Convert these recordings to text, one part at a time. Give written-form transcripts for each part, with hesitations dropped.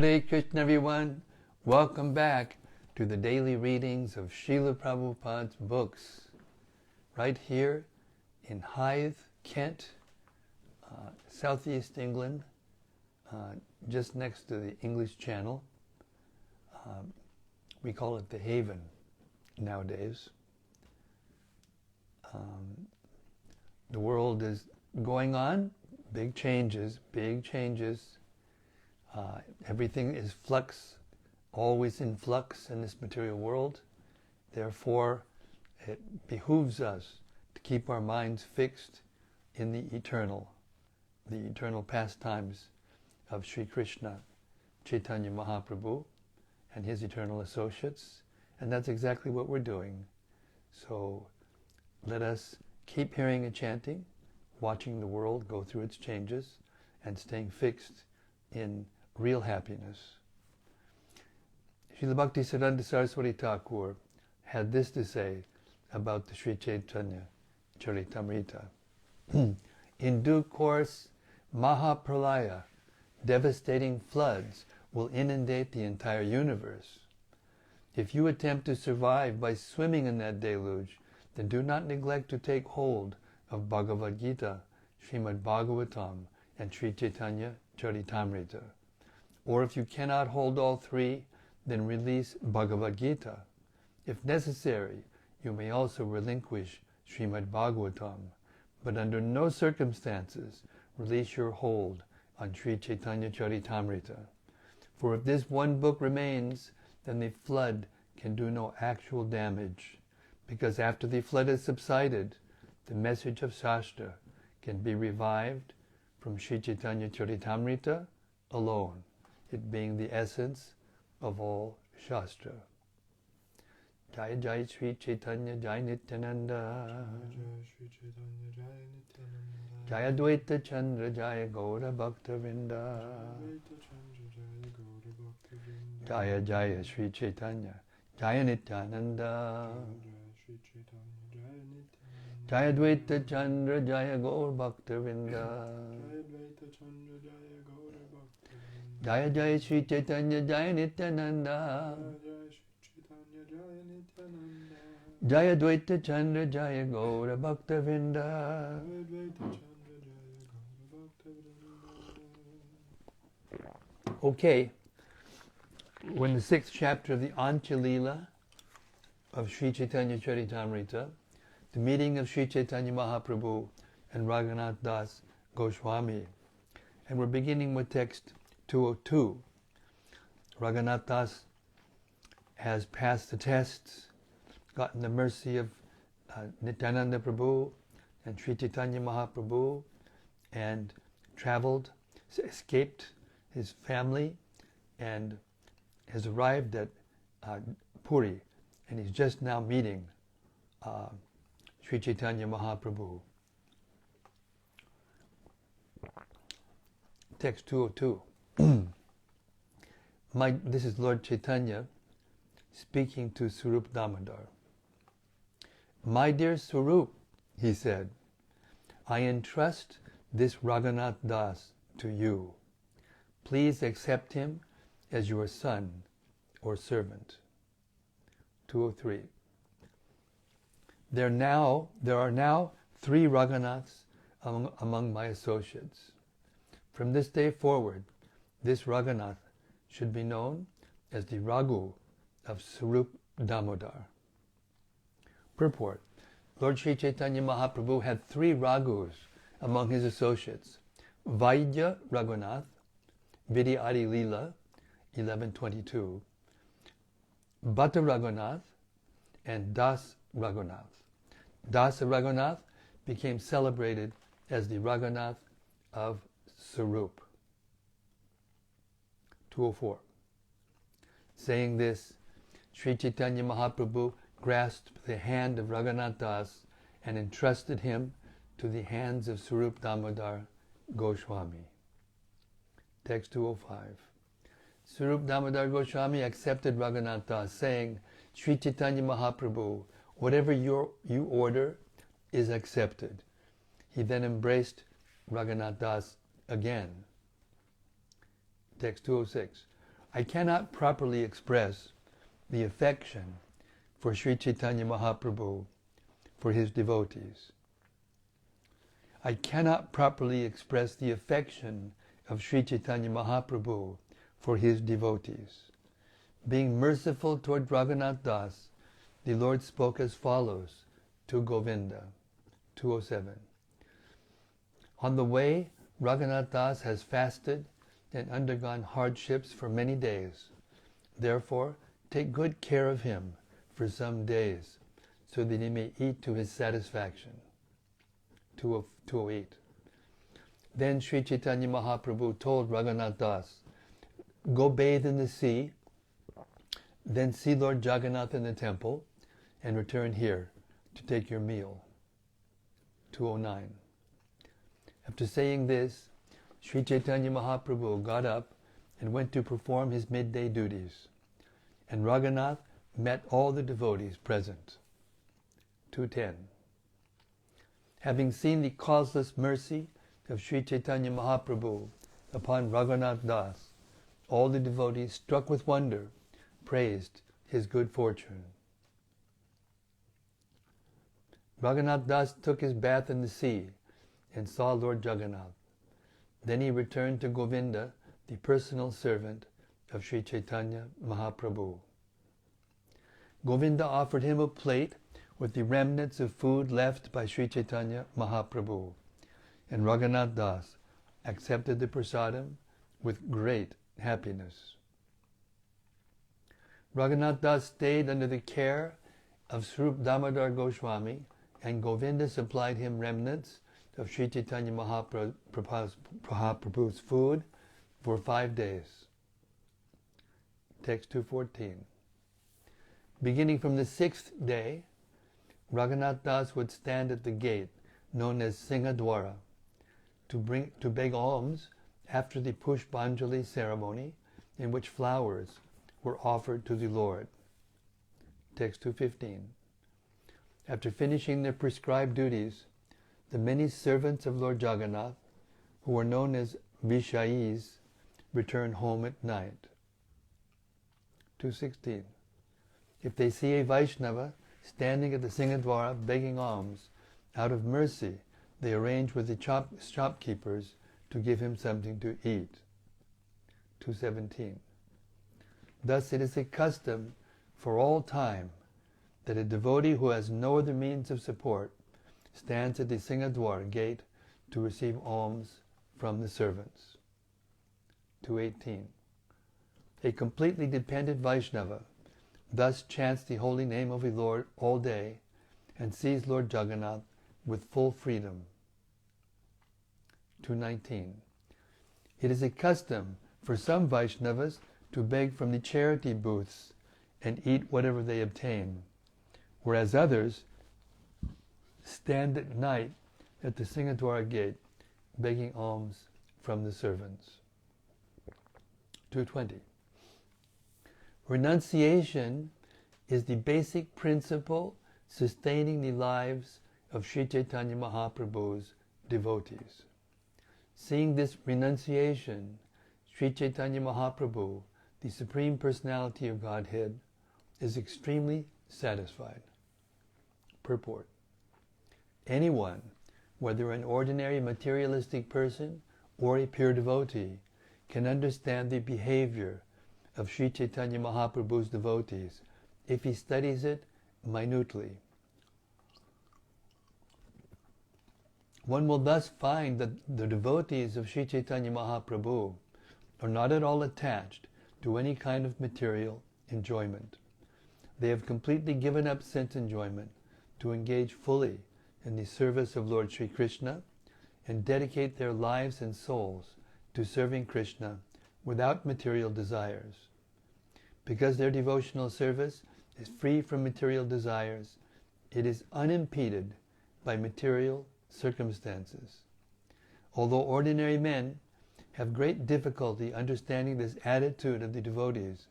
Hare Krishna everyone, welcome back to the daily readings of Srila Prabhupada's books, right here in Hythe, Kent, southeast England, just next to the English Channel. We call it the Haven nowadays. The world is going on, big changes. Everything is flux, always in flux in this material world. Therefore, it behooves us to keep our minds fixed in the eternal pastimes of Sri Krishna, Caitanya Mahāprabhu, and his eternal associates. And that's exactly what we're doing. So let us keep hearing and chanting, watching the world go through its changes, and staying fixed in real happiness. Srila Bhaktisiddhanta Saraswati Thakur had this to say about the Sri Caitanya-caritämrta. In due course, Mahāpralaya, devastating floods, will inundate the entire universe. If you attempt to survive by swimming in that deluge, then do not neglect to take hold of Bhagavad Gita, Srimad Bhagavatam, and Sri Caitanya-caritämrta. Or if you cannot hold all three, then release Bhagavad Gita. If necessary, you may also relinquish Srimad Bhagavatam, but under no circumstances release your hold on Sri Caitanya-caritämrta. For if this one book remains, then the flood can do no actual damage, because after the flood has subsided, the message of Shastra can be revived from Sri Caitanya-caritämrta alone, it being the essence of all Shastra. Jaya Jaya Sri Chaitanya Jaya Nityananda Jaya Dvaita Chandra Jaya Gaura Bhakta Vrinda Jaya Jaya Sri Chaitanya Jaya Nityananda Jaya Dvaita Chandra Jaya Gaura Bhakta Vrinda Jaya Jaya Sri Chaitanya Jaya Nityananda Jaya Dvaita Chandra Jaya Gaura Bhakta Vrinda. Okay, we're in the 6th chapter of the Antya-līlā of Sri Caitanya-caritämrta, the meeting of Sri Chaitanya Mahāprabhu and Raghunātha Das Gosvāmī. And we're beginning with text 202. Raghunātha Das has passed the tests, gotten the mercy of Nityananda Prabhu and Sri Chaitanya Mahaprabhu, and traveled, escaped his family, and has arrived at Puri, and he's just now meeting Sri Chaitanya Mahaprabhu. Text 202. This is Lord Chaitanya speaking to Swarup Damodar. My dear Swarup, he said, I entrust this Raghunātha Das to you. Please accept him as your son or servant. 203. There are now 3 Raghunaths among my associates. From this day forward, this Raghunātha should be known as the Raghu of Swarup Damodar. Purport. Lord Sri Chaitanya Mahaprabhu had 3 Raghus among his associates: Vaidya Raghunātha, Vidya Adi-līlā, 1122, Bhatta Raghunātha, and Das Raghunātha. Dāsa Raghunātha became celebrated as the Raghunātha of Swarup. 204. Saying this, Sri Chaitanya Mahaprabhu grasped the hand of Raghunātha Das and entrusted him to the hands of Swarup Damodar Gosvāmī. Text 205. Swarup Damodar Gosvāmī accepted Raghunātha Das, saying, Sri Chaitanya Mahaprabhu, whatever you order is accepted. He then embraced Raghunātha Das again. Text 206. I cannot properly express the affection for Sri Chaitanya Mahaprabhu for his devotees. I cannot properly express the affection of Sri Chaitanya Mahaprabhu for his devotees. Being merciful toward Raghunātha Das, the Lord spoke as follows to Govinda, 207. On the way, Raghunātha Das has fasted and undergone hardships for many days. Therefore, take good care of him for some days, so that he may eat to his satisfaction. 208. Then Sri Chaitanya Mahaprabhu told Raghunātha Das, go bathe in the sea, then see Lord Jagannath in the temple, and return here to take your meal. 209. After saying this, Sri Chaitanya Mahaprabhu got up and went to perform his midday duties, and Raghunath met all the devotees present. 210. Having seen the causeless mercy of Sri Chaitanya Mahaprabhu upon Raghunātha Das, all the devotees, struck with wonder, praised his good fortune. Raghunātha Das took his bath in the sea and saw Lord Jagannath. Then he returned to Govinda, the personal servant of Sri Chaitanya Mahaprabhu. Govinda offered him a plate with the remnants of food left by Sri Chaitanya Mahaprabhu, and Raghunātha Das accepted the prasadam with great happiness. Raghunātha Das stayed under the care of Swarup Damodar Gosvāmī, and Govinda supplied him remnants of Sri Chaitanya Mahaprabhu's food for 5 days. Text 214. Beginning from the 6th day, Raghunātha Das would stand at the gate known as Singhadwara to beg alms after the Pushpanjali ceremony, in which flowers were offered to the Lord. Text 215. After finishing their prescribed duties, the many servants of Lord Jagannath, who were known as Vishayis, return home at night. 216. If they see a Vaishnava standing at the Singhadwara begging alms, out of mercy they arrange with the shopkeepers to give him something to eat. 217. Thus it is a custom for all time that a devotee who has no other means of support stands at the Singhadwara gate to receive alms from the servants. 218. A completely dependent Vaishnava thus chants the holy name of the Lord all day and sees Lord Jagannath with full freedom. 219. It is a custom for some Vaishnavas to beg from the charity booths and eat whatever they obtain, whereas others stand at night at the Singhadwara gate begging alms from the servants. 220. Renunciation is the basic principle sustaining the lives of Sri Chaitanya Mahaprabhu's devotees. Seeing this renunciation, Sri Chaitanya Mahaprabhu, the Supreme Personality of Godhead, is extremely satisfied. Purport. Anyone, whether an ordinary materialistic person or a pure devotee, can understand the behavior of Sri Chaitanya Mahaprabhu's devotees if he studies it minutely. One will thus find that the devotees of Sri Chaitanya Mahaprabhu are not at all attached to any kind of material enjoyment. They have completely given up sense enjoyment to engage fully in the service of Lord Sri Krishna and dedicate their lives and souls to serving Krishna without material desires. Because their devotional service is free from material desires, it is unimpeded by material circumstances. Although ordinary men have great difficulty understanding this attitude of the devotees,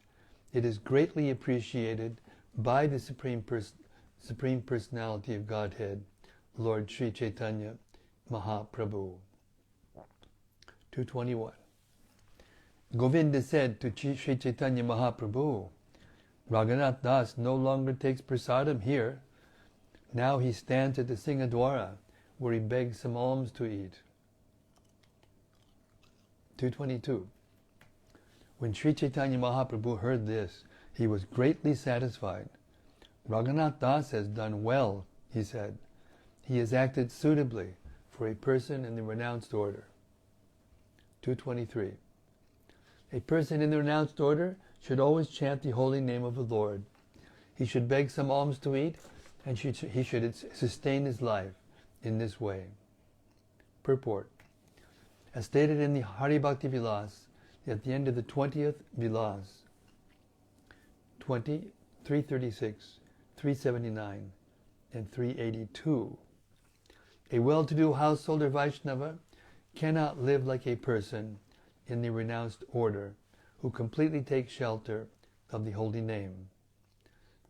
it is greatly appreciated by the Supreme Personality of Godhead, Lord Sri Chaitanya Mahaprabhu. 221. Govinda said to Sri Chaitanya Mahaprabhu, Raghunātha Das no longer takes prasadam here. Now he stands at the Singadwara, where he begs some alms to eat. 222. When Sri Chaitanya Mahaprabhu heard this, he was greatly satisfied. Raghunātha Das has done well, he said. He has acted suitably for a person in the renounced order. 223. A person in the renounced order should always chant the holy name of the Lord. He should beg some alms to eat, and he should sustain his life in this way. Purport. As stated in the Hari Bhakti Vilas, at the end of the 20th Vilas, 20, 336, 379, and 382, a well-to-do householder Vaishnava cannot live like a person in the renounced order who completely takes shelter of the holy name.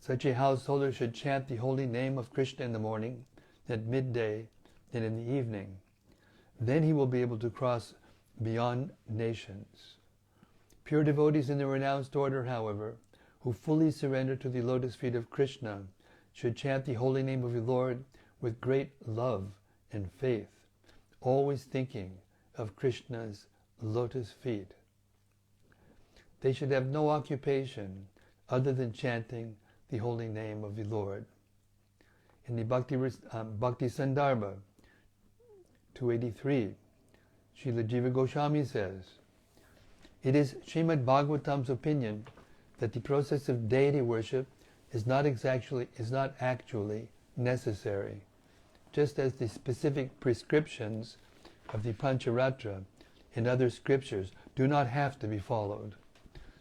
Such a householder should chant the holy name of Krishna in the morning, at midday, and in the evening. Then he will be able to cross beyond nations. Pure devotees in the renounced order, however, who fully surrender to the lotus feet of Krishna, should chant the holy name of the Lord with great love and faith, always thinking of Krishna's lotus feet. They should have no occupation other than chanting the holy name of the Lord. In the Bhakti Sandarbha 283, Srila Jiva Goswāmī says, it is Srimad Bhagavatam's opinion that the process of deity worship is not actually necessary, just as the specific prescriptions of the Pancharatra and other scriptures do not have to be followed.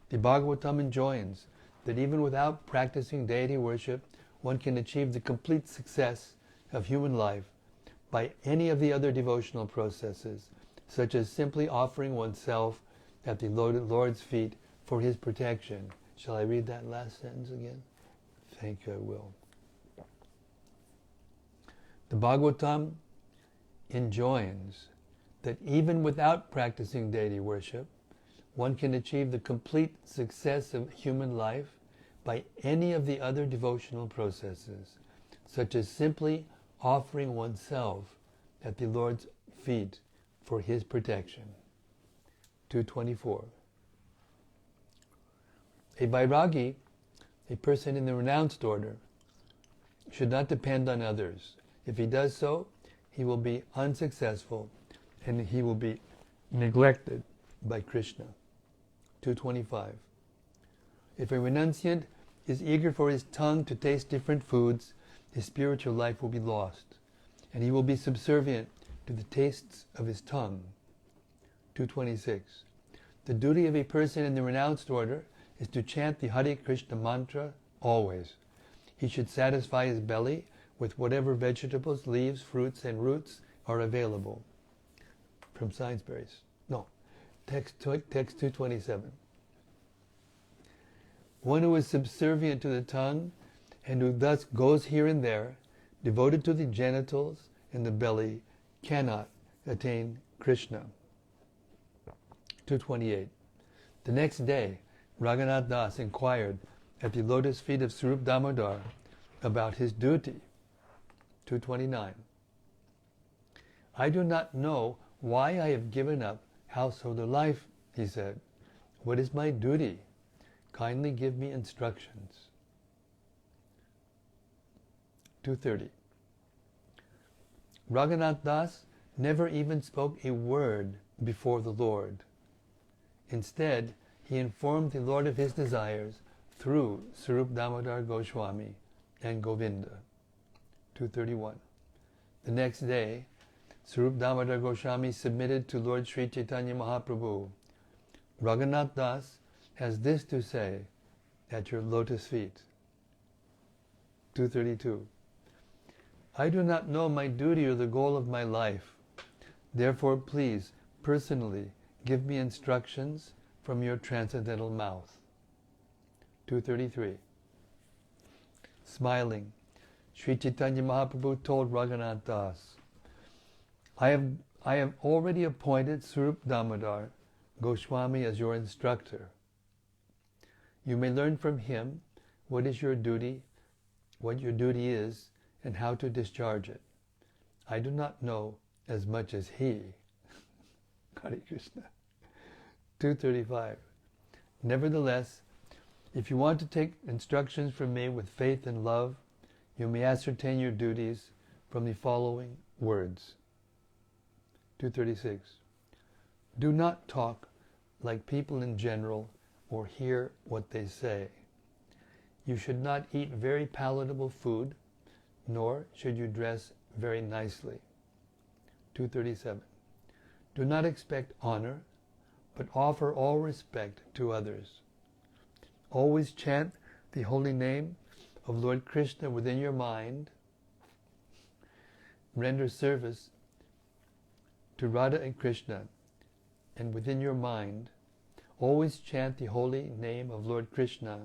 The Bhagavatam enjoins that even without practicing deity worship, one can achieve the complete success of human life by any of the other devotional processes, such as simply offering oneself at the Lord's feet for his protection. Shall I read that last sentence again? Thank you, I will. The Bhagavatam enjoins that even without practicing deity worship, one can achieve the complete success of human life by any of the other devotional processes, such as simply offering oneself at the Lord's feet for his protection. 224. A Vairagi, a person in the renounced order, should not depend on others. If he does so, he will be unsuccessful and he will be neglected by Krishna. 225. If a renunciant is eager for his tongue to taste different foods, his spiritual life will be lost, and he will be subservient to the tastes of his tongue. 226. The duty of a person in the renounced order is to chant the Hare Krishna mantra always. He should satisfy his belly with whatever vegetables, leaves, fruits, and roots are available. From Sainsbury's. No, text 227. One who is subservient to the tongue and who thus goes here and there, devoted to the genitals and the belly, cannot attain Krishna. 228. The next day, Raghunātha Das inquired at the lotus feet of Swarup Damodar about his duty. 229. I do not know why I have given up householder life, he said. What is my duty? Kindly give me instructions. 230. Raghunātha Das never even spoke a word before the Lord. Instead, he informed the Lord of his desires through Swarup Damodar Goswāmī and Govinda. 231. The next day, Swarup Damodar Goswāmī submitted to Lord Sri Caitanya Mahaprabhu, Raghunātha Das has this to say at your lotus feet. 232. I do not know my duty or the goal of my life. Therefore, please, personally, give me instructions from your transcendental mouth. 233. Smiling, Sri Chaitanya Mahaprabhu told Raghunātha Das, I have already appointed Swarup Damodar, Gosvāmī as your instructor. You may learn from him what is your duty, what your duty is, and how to discharge it. I do not know as much as he. Hare Krishna. 235. Nevertheless, if you want to take instructions from me with faith and love, you may ascertain your duties from the following words. 236. Do not talk like people in general or hear what they say. You should not eat very palatable food, nor should you dress very nicely. 237. Do not expect honor, but offer all respect to others. Always chant the holy name of Lord Krishna within your mind. Render service to Radha and Krishna, and within your mind, always chant the holy name of Lord Krishna,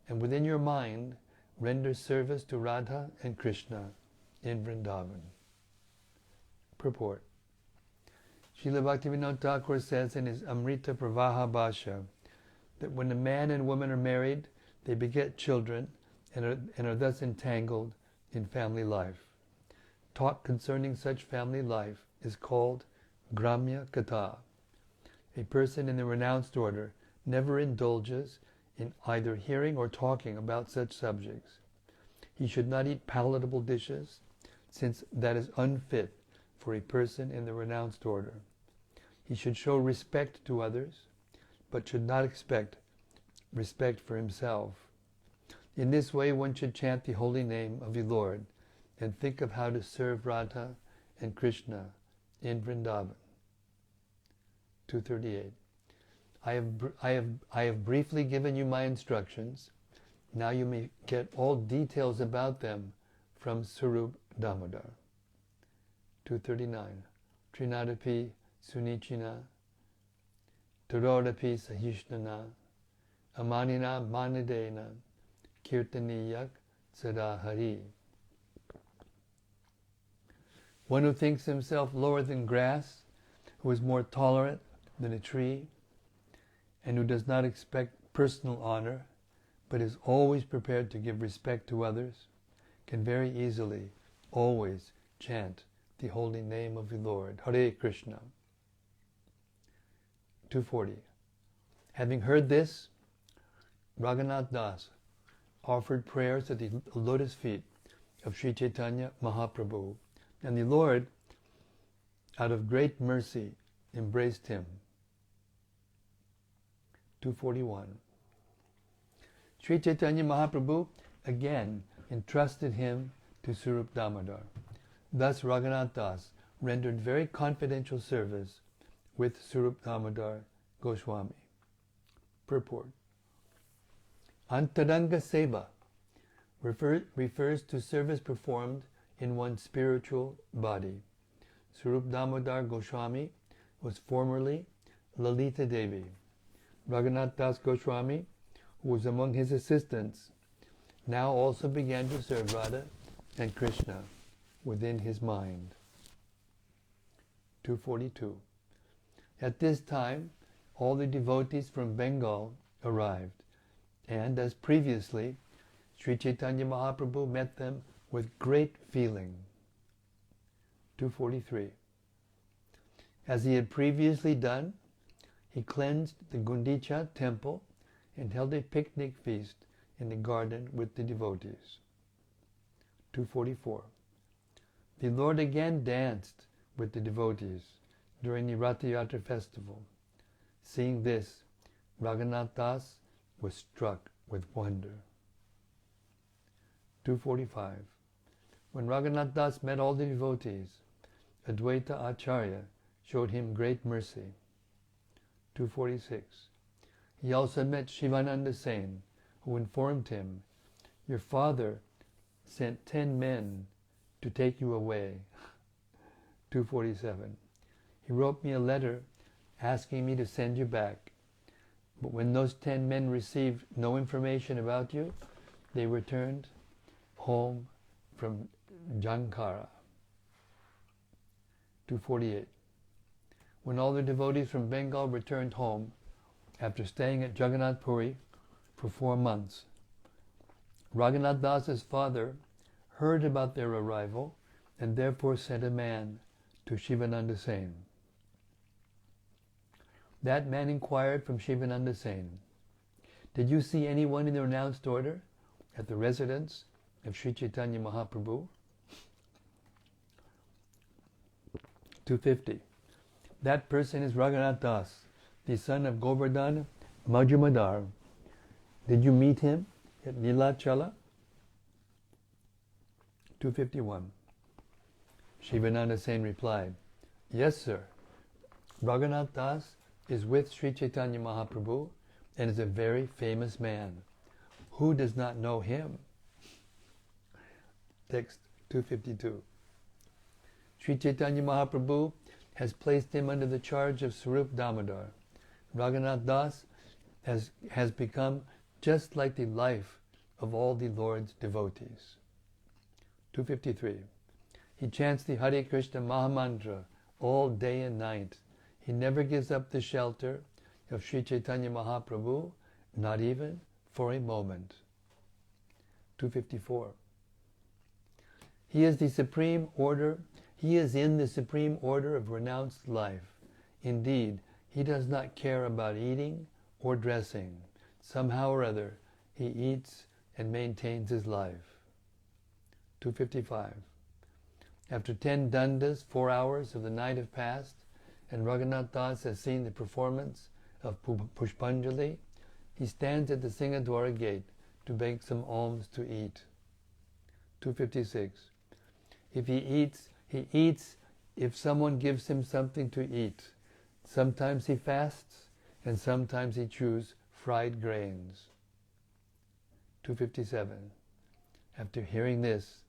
and within your mind, render service to Radha and Krishna in Vrindavan. Purport. Srila Bhaktivinoda Thakur says in his Amrita Pravaha Bhashya that when a man and woman are married, they beget children and are thus entangled in family life. Talk concerning such family life is called Gramya Katha. A person in the renounced order never indulges in either hearing or talking about such subjects. He should not eat palatable dishes, since that is unfit for a person in the renounced order. He should show respect to others, but should not expect respect for himself. In this way, one should chant the holy name of the Lord and think of how to serve Radha and Krishna in Vrindavan. 238. I have briefly given you my instructions. Now you may get all details about them from Sarup Damodar. 239. Trinadapi Sunichina Tarodapi Sahishnana Amanina Manadena Kirtaniyak Sadahari. One who thinks himself lower than grass, who is more tolerant than a tree, and who does not expect personal honor, but is always prepared to give respect to others, can very easily always chant the holy name of the Lord. Hare Krishna. 240. Having heard this, Raghunātha Das offered prayers at the lotus feet of Sri Caitanya Mahāprabhu, and the Lord, out of great mercy, embraced him. 241. Sri Caitanya Mahaprabhu again entrusted him to Sarup Damodar. Thus Raghunātha Das rendered very confidential service with Sarup Damodar Goswāmī. Purport. Antaranga Seva refers to service performed in one's spiritual body. Sarup Damodar Goswāmī was formerly Lalita Devi. Raghunātha Das Goswāmī, who was among his assistants, now also began to serve Radha and Krishna within his mind. 242. At this time, all the devotees from Bengal arrived, and as previously, Sri Caitanya Mahaprabhu met them with great feeling. 243. As he had previously done, he cleansed the Gundicha temple and held a picnic feast in the garden with the devotees. 244. The Lord again danced with the devotees during the Ratha Yatra festival. Seeing this, Raghunātha Das was struck with wonder. 245. When Raghunātha Das met all the devotees, Advaita Acharya showed him great mercy. 246. He also met Shivananda Sen, who informed him, "Your father sent 10 men to take you away." 247. He wrote me a letter asking me to send you back. But when those 10 men received no information about you, they returned home from Jankara. 248. when all the devotees from Bengal returned home after staying at Jagannath Puri for 4 months. Raghunātha Das's father heard about their arrival and therefore sent a man to Shivananda Sen. That man inquired from Shivananda Sen, "Did you see anyone in the renounced order at the residence of Sri Chaitanya Mahaprabhu?" 250. That person is Raghunātha Das, the son of Govardhan Majumdar. Did you meet him at Nilachala? 251. Shivananda Sen replied, "Yes, sir. Raghunātha Das is with Sri Chaitanya Mahaprabhu and is a very famous man. Who does not know him?" Text 252. Sri Chaitanya Mahaprabhu has placed him under the charge of Sarup Damodar. Raghunātha Das has become just like the life of all the Lord's devotees. 253. He chants the Hare Krishna Mahamantra all day and night. He never gives up the shelter of Sri Chaitanya Mahaprabhu, not even for a moment. 254. He is in the supreme order of renounced life. Indeed, he does not care about eating or dressing. Somehow or other, he eats and maintains his life. 255. After 10 dandas, 4 hours of the night have passed, and Raghunātha Das has seen the performance of Pushpanjali, he stands at the Singadwara gate to beg some alms to eat. 256. If he eats if someone gives him something to eat. Sometimes he fasts, and sometimes he chews fried grains. 257. After hearing this,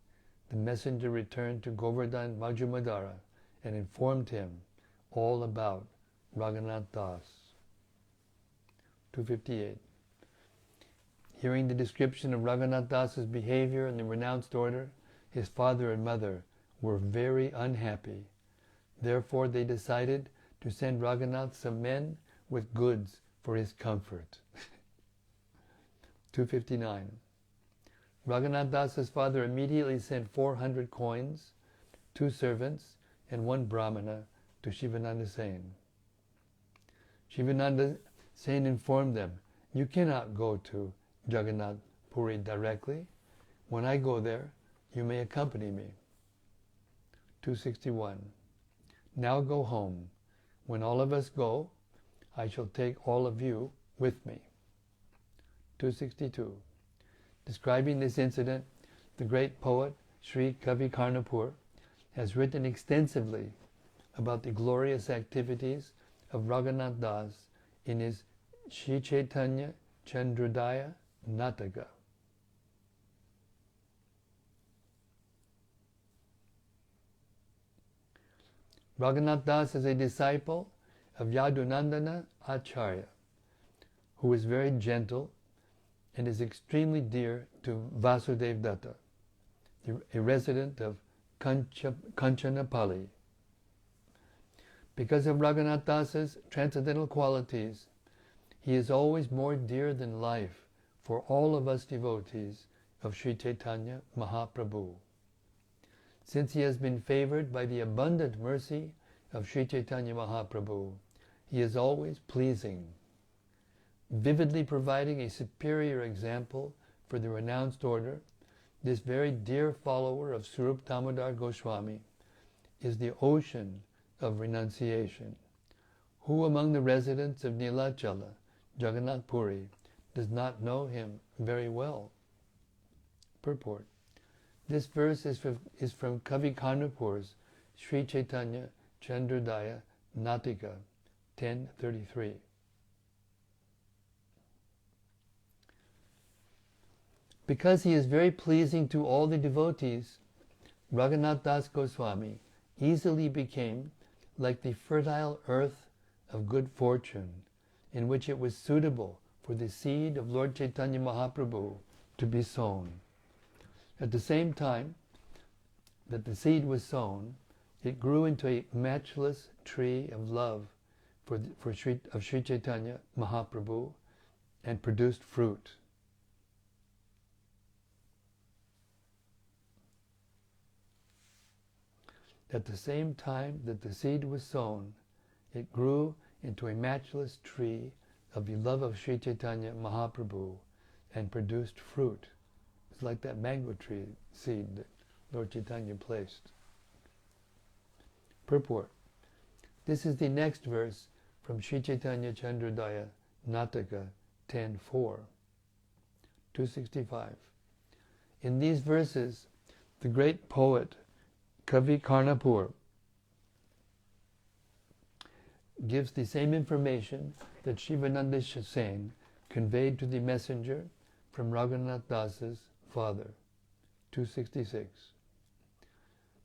the messenger returned to Govardhan Majumdara and informed him all about Raghunātha Das. 258. Hearing the description of Raghunātha Das's behavior in the renounced order, his father and mother were very unhappy. Therefore they decided to send Raghunātha some men with goods for his comfort. 259. Raghunātha Das's father immediately sent 400 coins, 2 servants, and 1 brahmana to Shivananda Sen. Shivananda Sen informed them, "You cannot go to Jagannath Puri directly. When I go there, you may accompany me." 261. Now go home. When all of us go, I shall take all of you with me. 262. Describing this incident, the great poet Sri Kavi Karnapur has written extensively about the glorious activities of Raghunātha Das in his Sri Caitanya-caritämrta Nataka. Raghunātha Das is a disciple of Yadunandana Acharya, who is very gentle and is extremely dear to Vasudeva Datta, a resident of Kanchanapalli. Because of Raghunātha Das's transcendental qualities, he is always more dear than life for all of us devotees of Sri Chaitanya Mahaprabhu. Since he has been favored by the abundant mercy of Sri Chaitanya Mahaprabhu, he is always pleasing, vividly providing a superior example for the renounced order. This very dear follower of Sarup Damodar Gosvāmī is the ocean of renunciation. Who among the residents of Nilachala, Jagannath Puri, does not know him very well? Purport. This verse is from Kavi Karnapur's Sri Caitanya-caritämrta Natika 1033. Because he is very pleasing to all the devotees, Raghunātha Das Goswami easily became like the fertile earth of good fortune, in which it was suitable for the seed of Lord Chaitanya Mahaprabhu to be sown. At the same time that the seed was sown, it grew into a matchless tree of love of Sri Chaitanya Mahaprabhu and produced fruit. At the same time that the seed was sown, it grew into a matchless tree of the love of Sri Chaitanya Mahaprabhu and produced fruit. It's like that mango tree seed that Lord Chaitanya placed. Purport. This is the next verse from Sri Caitanya-caritämrta Nataka 10.4, 265. In these verses, the great poet Kavi Karnapur gives the same information that Shivananda Sen conveyed to the messenger from Raghunātha Dasa's father, 266.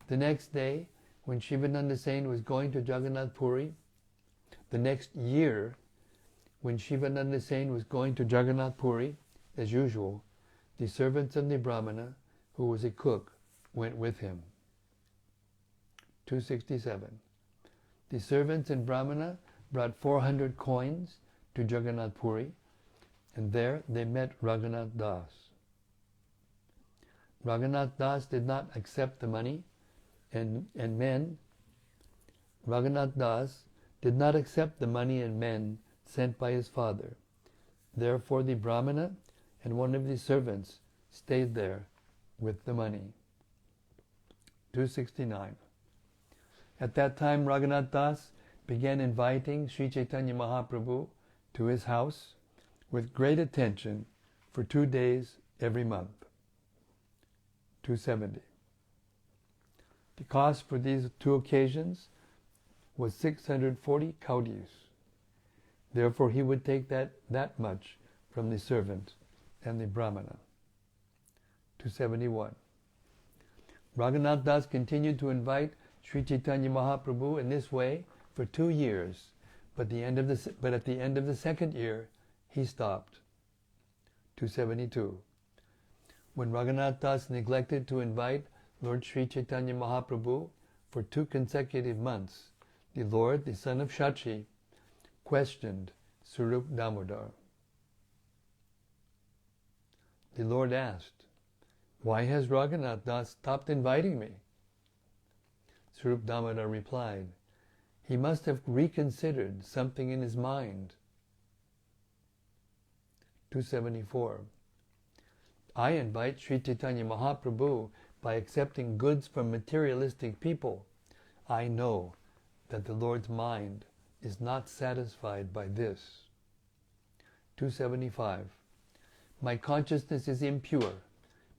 The next day, when Shivananda Sen was going to Jagannath Puri, the next year, when Shivananda Sen was going to Jagannath Puri, as usual, the servants of the Brahmana, who was a cook, went with him. 267. The servants and Brahmana brought 400 coins to Jagannath Puri, and there they met Raghunātha Das. Raghunātha Das did not accept the money, and Raghunātha Das did not accept the money and men sent by his father. Therefore the Brahmana and one of the servants stayed there with the money. 269. At that time Raghunātha Das began inviting Sri Chaitanya Mahaprabhu to his house with great attention for 2 days every month. 270. The cost for these 2 occasions was 640 kautis. Therefore he would take that much from the servant and the Brahmana. 271. Raghunātha Das continued to invite Sri Chaitanya Mahaprabhu in this way for 2 years, but at the end of the second year he stopped. 272. When Raghunātha Das neglected to invite Lord Sri Chaitanya Mahaprabhu for 2 consecutive months, the Lord, the son of Shachi, questioned Swarup Damodar. The Lord asked, "Why has Raghunātha Das stopped inviting me?" Swarup Damodar replied, "He must have reconsidered something in his mind." 274. I invite Sri Chaitanya Mahaprabhu by accepting goods from materialistic people. I know that the Lord's mind is not satisfied by this. 275. My consciousness is impure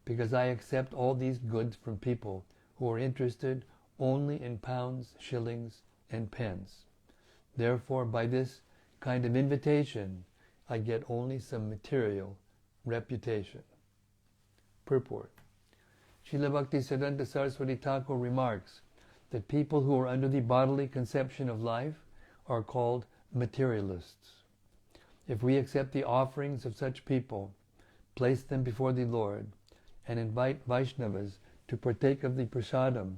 because I accept all these goods from people who are interested only in pounds, shillings, and pence. Therefore, by this kind of invitation, I get only some material reputation. Purport. Srila Bhaktisiddhanta Saraswati Thakur remarks that people who are under the bodily conception of life are called materialists. If we accept the offerings of such people, place them before the Lord, and invite Vaishnavas to partake of the prasadam,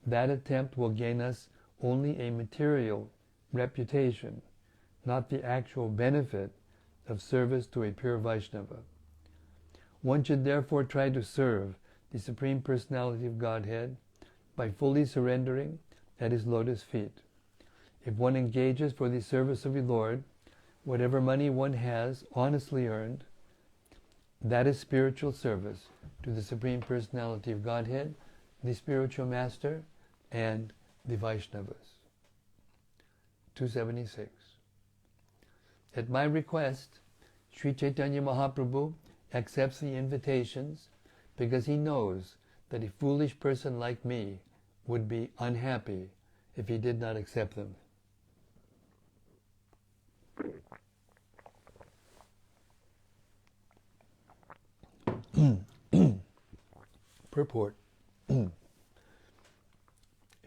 that attempt will gain us only a material reputation, not the actual benefit of service to a pure Vaishnava. One should therefore try to serve the Supreme Personality of Godhead by fully surrendering at His lotus feet. If one engages for the service of the Lord, whatever money one has honestly earned, that is spiritual service to the Supreme Personality of Godhead, the Spiritual Master, and the Vaishnavas. 276. At my request, Sri Chaitanya Mahaprabhu accepts the invitations because he knows that a foolish person like me would be unhappy if he did not accept them. Purport. Srila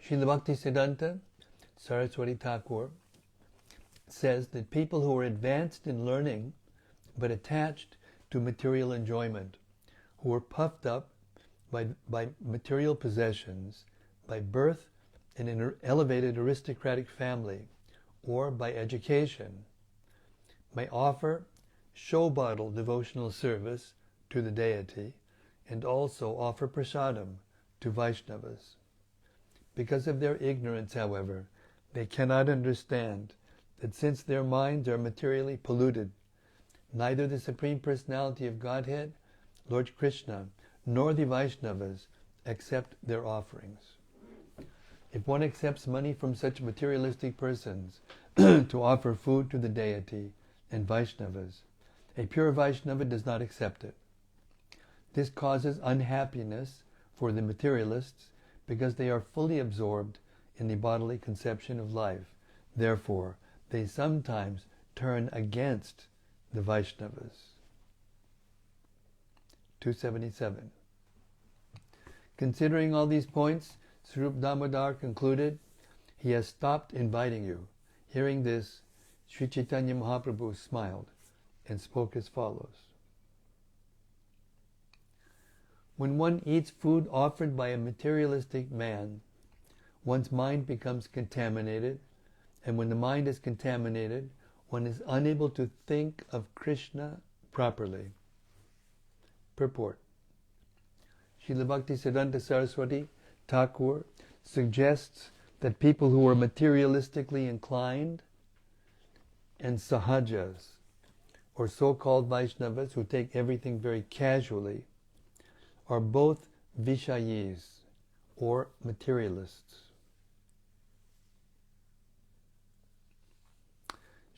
Bhaktisiddhanta Saraswati Thakur says that people who are advanced in learning but attached to material enjoyment, who are puffed up by material possessions, by birth in an elevated aristocratic family or by education may offer show bottle devotional service to the deity and also offer prasadam to Vaishnavas. Because of their ignorance, however, they cannot understand that since their minds are materially polluted, neither the Supreme Personality of Godhead, Lord Krishna, nor the Vaishnavas accept their offerings. If one accepts money from such materialistic persons to offer food to the deity and Vaishnavas, a pure Vaishnava does not accept it. This causes unhappiness for the materialists because they are fully absorbed in the bodily conception of life. Therefore, they sometimes turn against the Vaishnavas. 277. Considering all these points, Swarup Damodar concluded, he has stopped inviting you. Hearing this, Sri Chaitanya Mahaprabhu smiled and spoke as follows. When one eats food offered by a materialistic man, one's mind becomes contaminated, and when the mind is contaminated, one is unable to think of Krishna properly. Purport. Srila Bhaktisiddhanta Saraswati Thakur suggests that people who are materialistically inclined and sahajas, or so-called Vaishnavas who take everything very casually, are both vishayis, or materialists.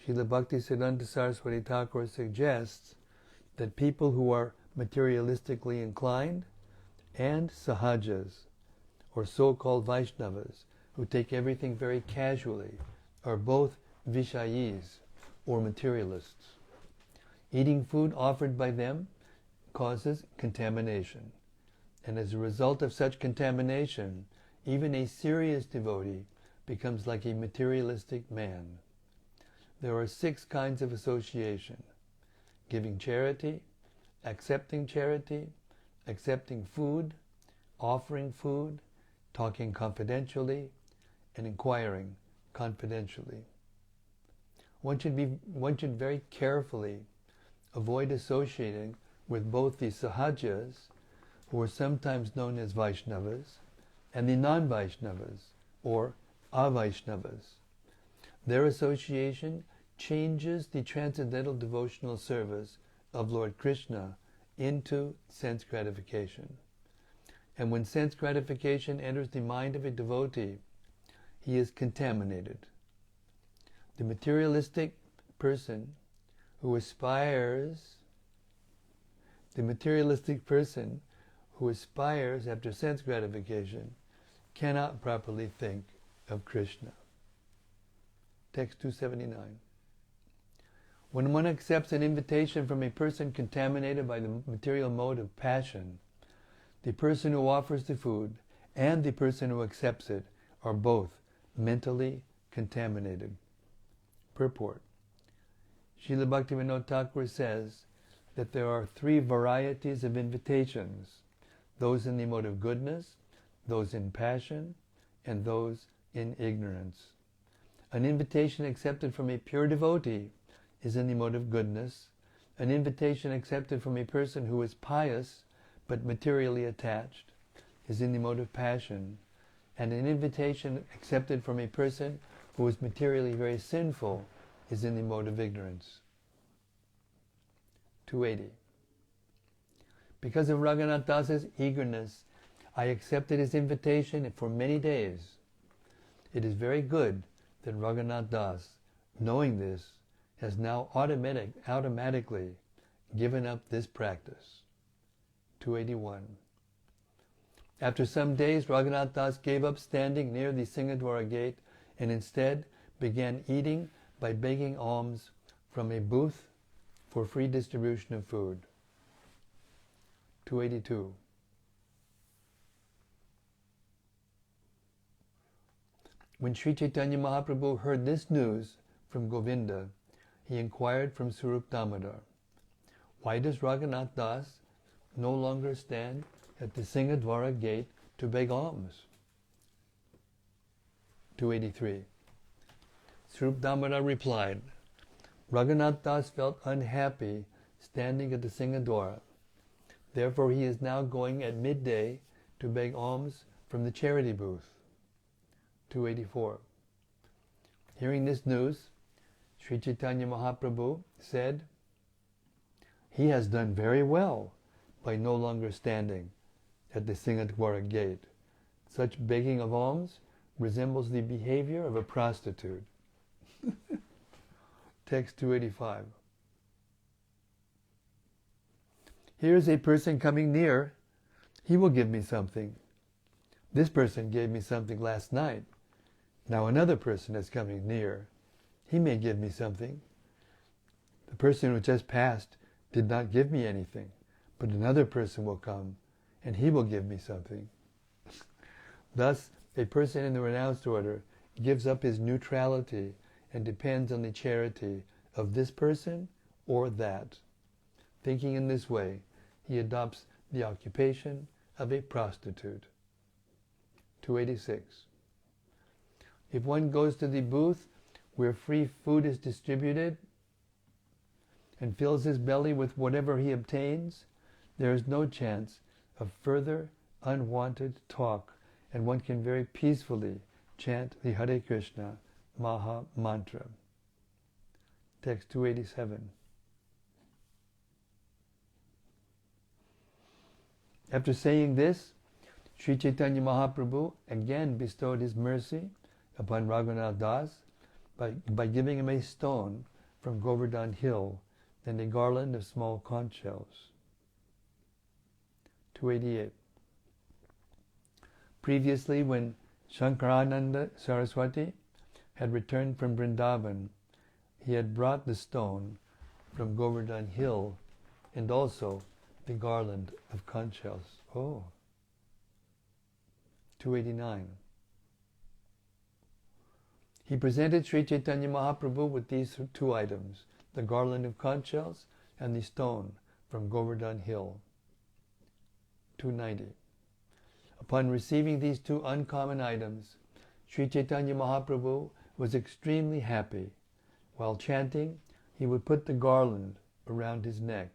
Srila Bhaktisiddhanta Saraswati Thakur suggests that people who are materialistically inclined and sahajas, or so-called Vaishnavas, who take everything very casually, are both vishayis, or materialists. Eating food offered by them causes contamination, and as a result of such contamination, even a serious devotee becomes like a materialistic man. There are 6 kinds of association: giving charity, accepting food, offering food, talking confidentially, and inquiring confidentially. One should very carefully avoid associating with both the sahajas, who are sometimes known as Vaishnavas, and the non-Vaishnavas, or avaishnavas. Their association changes the transcendental devotional service of Lord Krishna into sense gratification. And when sense gratification enters the mind of a devotee, he is contaminated. The materialistic person who aspires after sense gratification cannot properly think of Krishna. Text 279. When one accepts an invitation from a person contaminated by the material mode of passion, the person who offers the food and the person who accepts it are both mentally contaminated. Purport. Srila Bhaktivinoda Thakur says that there are 3 varieties of invitations: those in the mode of goodness, those in passion, and those in ignorance. An invitation accepted from a pure devotee is in the mode of goodness. An invitation accepted from a person who is pious but materially attached is in the mode of passion. And an invitation accepted from a person who is materially very sinful is in the mode of ignorance. 280. Because of Raghunātha Dasa's eagerness, I accepted his invitation for many days. It is very good that Raghunātha Das, knowing this, has now automatically given up this practice. 281. After some days, Raghunātha Das gave up standing near the Singadwara gate and instead began eating by begging alms from a booth for free distribution of food. 282. When Sri Chaitanya Mahaprabhu heard this news from Govinda, he inquired from Swarup Damodar, why does Raghunātha Das no longer stand at the Singadwara gate to beg alms? 283. Swarup Damodar replied, Raghunātha Das felt unhappy standing at the Singadwara. Therefore he is now going at midday to beg alms from the charity booth. 284. Hearing this news, Sri Caitanya Mahaprabhu said, he has done very well by no longer standing at the Singadwara gate. Such begging of alms resembles the behavior of a prostitute. Text 285. Here is a person coming near. He will give me something. This person gave me something last night. Now another person is coming near. He may give me something. The person who just passed did not give me anything, but another person will come and he will give me something. Thus, a person in the renounced order gives up his neutrality and depends on the charity of this person or that. Thinking in this way, he adopts the occupation of a prostitute. 286. If one goes to the booth where free food is distributed and fills his belly with whatever he obtains, there is no chance of further unwanted talk, and one can very peacefully chant the Hare Krishna Maha Mantra. Text 287. After saying this, Sri Caitanya Mahaprabhu again bestowed his mercy upon Raghunātha Das by giving him a stone from Govardhan Hill and a garland of small conch shells. 288. Previously, when Shankarananda Saraswati had returned from Vrindavan, he had brought the stone from Govardhan Hill and also the garland of conch shells. 289. He presented Sri Caitanya Mahaprabhu with these two items, the garland of conch shells and the stone from Govardhan Hill. 290. Upon receiving these two uncommon items, Sri Caitanya Mahaprabhu was extremely happy. While chanting, he would put the garland around his neck.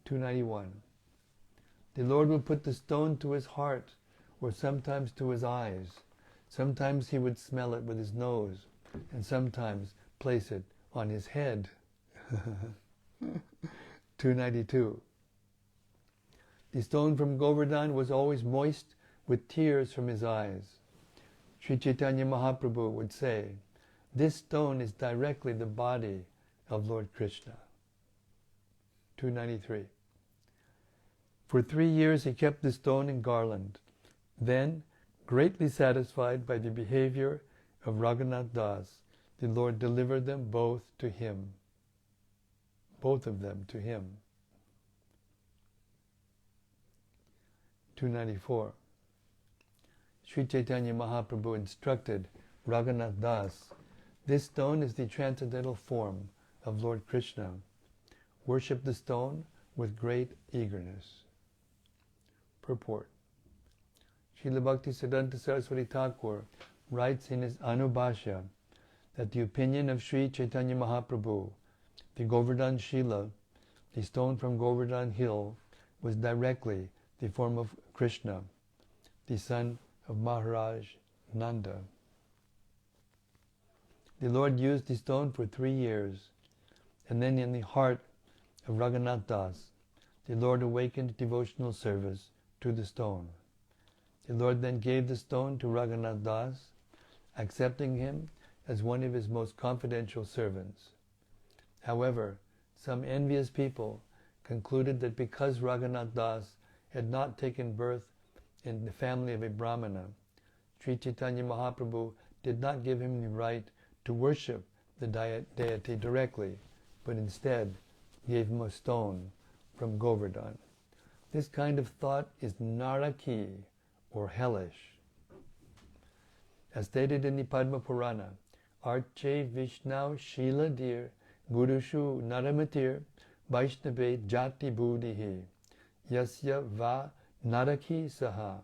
291. The Lord would put the stone to his heart, or sometimes to his eyes. Sometimes he would smell it with his nose, and sometimes place it on his head. 292. The stone from Govardhan was always moist with tears from his eyes. Sri Caitanya Mahaprabhu would say, this stone is directly the body of Lord Krishna. 293. For 3 years he kept the stone and garland. Then, greatly satisfied by the behavior of Raghunātha Das, the Lord delivered them both to him. Both of them to him. 294. Sri Caitanya Mahaprabhu instructed Raghunātha Das, this stone is the transcendental form of Lord Krishna. Worship the stone with great eagerness. Purport. Srila Bhaktisiddhanta Saraswati Thakur writes in his Anubhashya that the opinion of Sri Caitanya Mahaprabhu, the Govardhan Shila, the stone from Govardhan Hill, was directly the form of Krishna, the son of Maharaj Nanda. The Lord used the stone for 3 years, and then in the heart of Raghunātha Das, the Lord awakened devotional service to the stone. The Lord then gave the stone to Raghunātha Das, accepting him as one of his most confidential servants. However, some envious people concluded that because Raghunātha Das had not taken birth in the family of a Brahmana, Sri Caitanya Mahaprabhu did not give him the right to worship the deity directly, but instead gave him a stone from Govardhan. This kind of thought is naraki, or hellish. As stated in the Padma Purana, Arche Vishnau Shila Dir Gurushu Naramatir Vaishnave Jati Buddhihi Yasya Va Naraki Saha.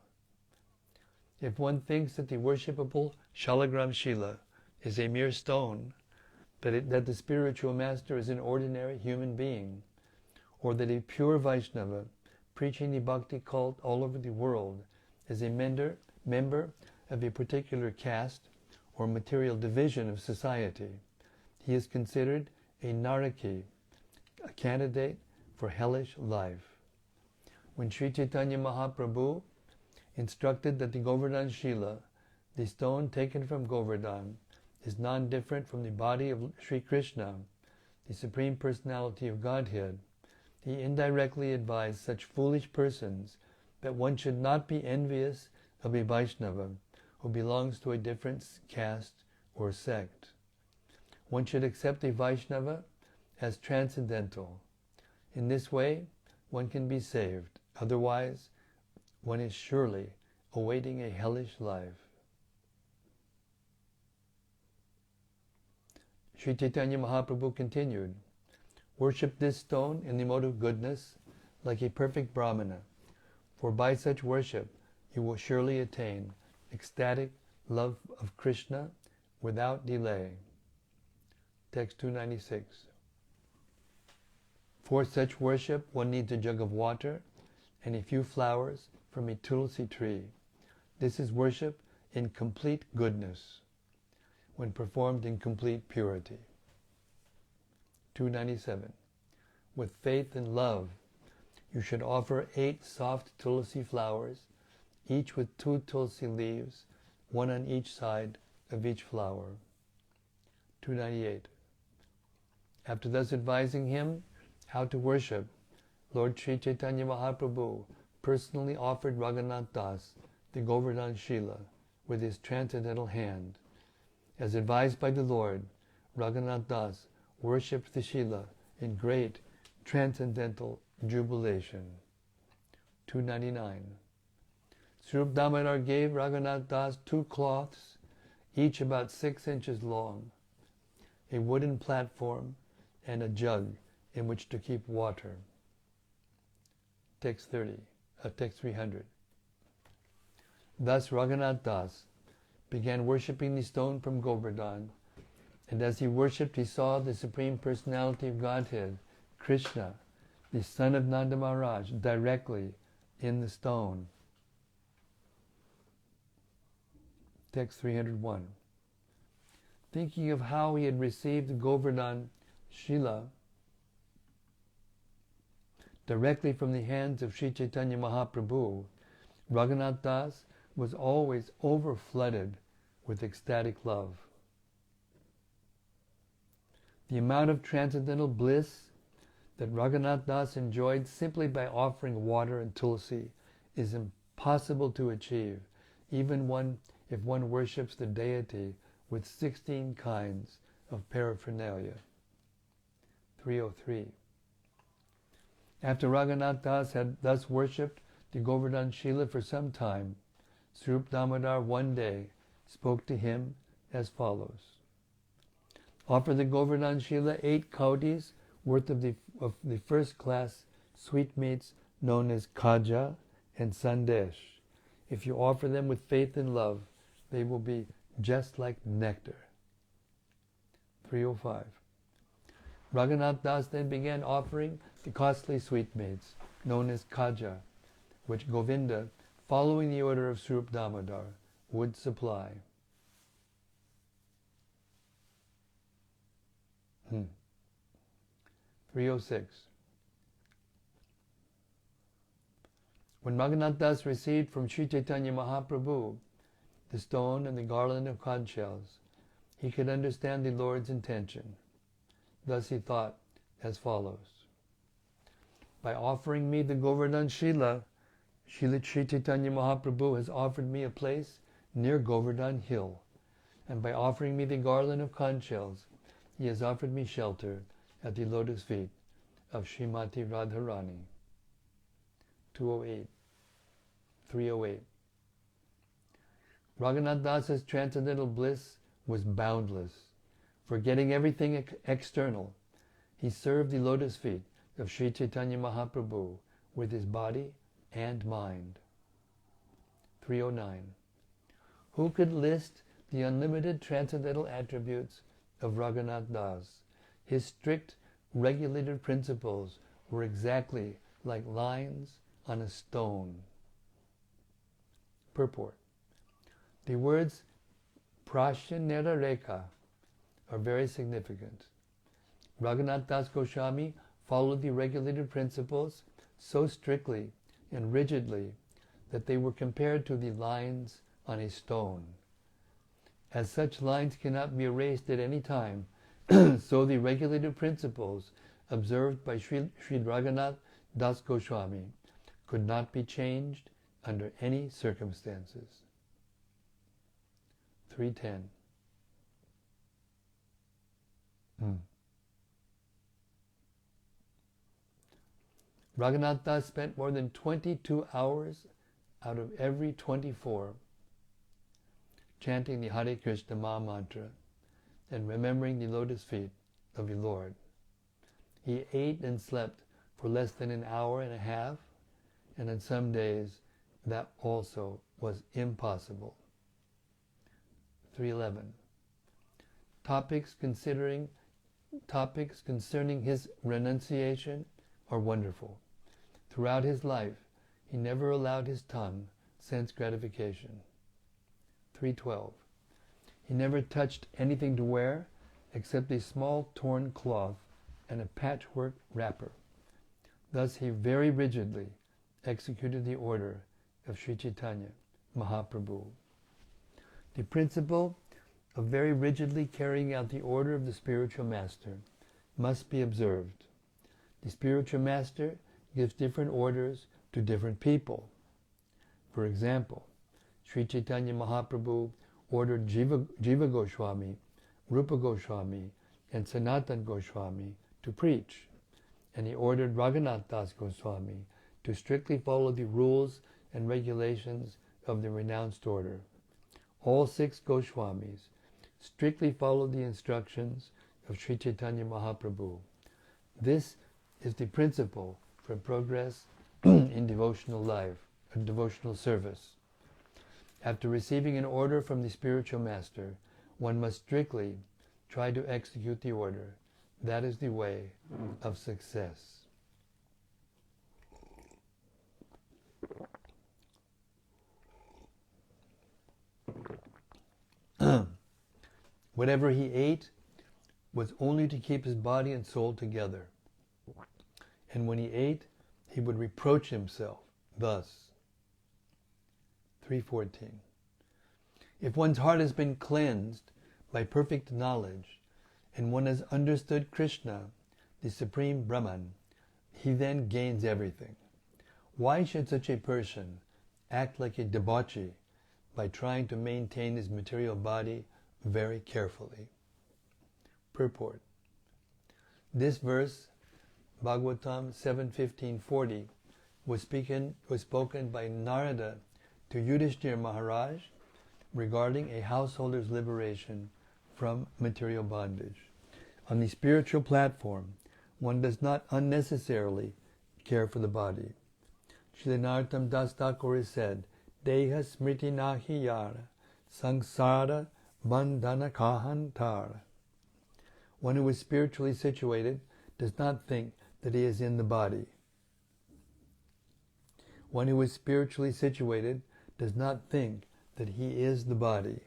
If one thinks that the worshipable Shalagram Shila is a mere stone, that the spiritual master is an ordinary human being, or that a pure Vaishnava preaching the bhakti cult all over the world is a member of a particular caste or material division of society, he is considered a Naraki, a candidate for hellish life. When Sri Caitanya Mahaprabhu instructed that the Govardhan Shila, the stone taken from Govardhan, is non-different from the body of Sri Krishna, the Supreme Personality of Godhead, he indirectly advised such foolish persons that one should not be envious of a Vaishnava who belongs to a different caste or sect. One should accept a Vaishnava as transcendental. In this way, one can be saved. Otherwise, one is surely awaiting a hellish life. Sri Caitanya Mahaprabhu continued, "Worship this stone in the mode of goodness like a perfect Brahmana, for by such worship you will surely attain ecstatic love of Krishna without delay." Text 296. For such worship one needs a jug of water and a few flowers from a tulsi tree. This is worship in complete goodness, when performed in complete purity. 297. With faith and love, you should offer 8 soft tulsi flowers, each with 2 tulsi leaves, one on each side of each flower. 298. After thus advising him how to worship, Lord Sri Caitanya Mahaprabhu personally offered Raghunātha Das the Govardhan Shila with his transcendental hand. As advised by the Lord, Raghunātha Das worshipped the Shila in great transcendental jubilation. 299. Swarup Damodar gave Raghunātha Das 2 cloths, each about 6 inches long, a wooden platform, and a jug in which to keep water. Text 300. Thus Raghunātha Das began worshipping the stone from Govardhan, and as he worshipped he saw the Supreme Personality of Godhead, Krishna, the son of Nanda Maharaj, directly in the stone. Text 301. Thinking of how he had received the Govardhan Shila directly from the hands of Sri Caitanya Mahaprabhu, Raghunātha Das was always overflooded with ecstatic love. The amount of transcendental bliss that Raghunātha Das enjoyed simply by offering water and tulsi is impossible to achieve, even if one worships the deity with 16 kinds of paraphernalia. 303. After Raghunātha Das had thus worshipped the Govardhan Shila for some time, Swarup Damodar one day spoke to him as follows. Offer the Govardhan Shila 8 kaudis worth of the first class sweetmeats known as khaja and sandesh. If you offer them with faith and love, they will be just like nectar. 305. Raghunātha Das then began offering the costly sweetmeats known as khaja, which Govinda, following the order of Swarup Damodar, would supply. 306. When Raghunātha Das received from Sri Caitanya Mahaprabhu the stone and the garland of conch shells, he could understand the Lord's intention. Thus he thought as follows. By offering me the Govardhan Shila, Sri Caitanya Mahaprabhu has offered me a place near Govardhan Hill, and by offering me the garland of conch shells, he has offered me shelter at the lotus feet of Srimati Radharani. 208. 308. Raghunātha Das's transcendental bliss was boundless. Forgetting everything external, he served the lotus feet of Sri Caitanya Mahaprabhu with his body and mind. 309. Who could list the unlimited transcendental attributes of Raghunātha Das? His strict, regulated principles were exactly like lines on a stone. Purport. The words Prashanera Rekha are very significant. Raghunātha Das Goswāmī followed the regulated principles so strictly and rigidly that they were compared to the lines on a stone. As such lines cannot be erased at any time, so the regulated principles observed by Sri Raghunātha Das Goswāmī could not be changed under any circumstances. 310. Raghunātha Das spent more than 22 hours out of every 24 chanting the Hare Krishna Maha Mantra and remembering the lotus feet of the Lord. He ate and slept for less than an hour and a half, and on some days that also was impossible. 311. Topics concerning his renunciation are wonderful. Throughout his life, he never allowed his tongue sense gratification. 312. He never touched anything to wear except a small torn cloth and a patchwork wrapper. Thus he very rigidly executed the order of Sri Caitanya, Mahāprabhu. The principle of very rigidly carrying out the order of the spiritual master must be observed. The spiritual master gives different orders to different people. For example, Sri Chaitanya Mahaprabhu ordered Jiva Goswāmī, Rupa Goswāmī, and Sanatana Goswāmī to preach, and he ordered Raghunātha Das Goswāmī to strictly follow the rules and regulations of the renounced order. All 6 Goswāmīs strictly followed the instructions of Sri Chaitanya Mahaprabhu. This is the principle for progress in devotional life, or devotional service. After receiving an order from the spiritual master, one must strictly try to execute the order. That is the way of success. Whatever he ate was only to keep his body and soul together. And when he ate, he would reproach himself thus. 314. If one's heart has been cleansed by perfect knowledge, and one has understood Krishna, the Supreme Brahman, he then gains everything. Why should such a person act like a debauchee by trying to maintain his material body very carefully? Purport. This verse, Bhagavatam 7.15.40, was spoken by Narada to Yudhishthira Maharaj regarding a householder's liberation from material bondage. On the spiritual platform, one does not unnecessarily care for the body. Srila Narottam Das Thakur said, Deha smriti nahi yara, sangsara bandhana kahantara. One who is spiritually situated does not think that he is in the body. One who is spiritually situated does not think that he is the body.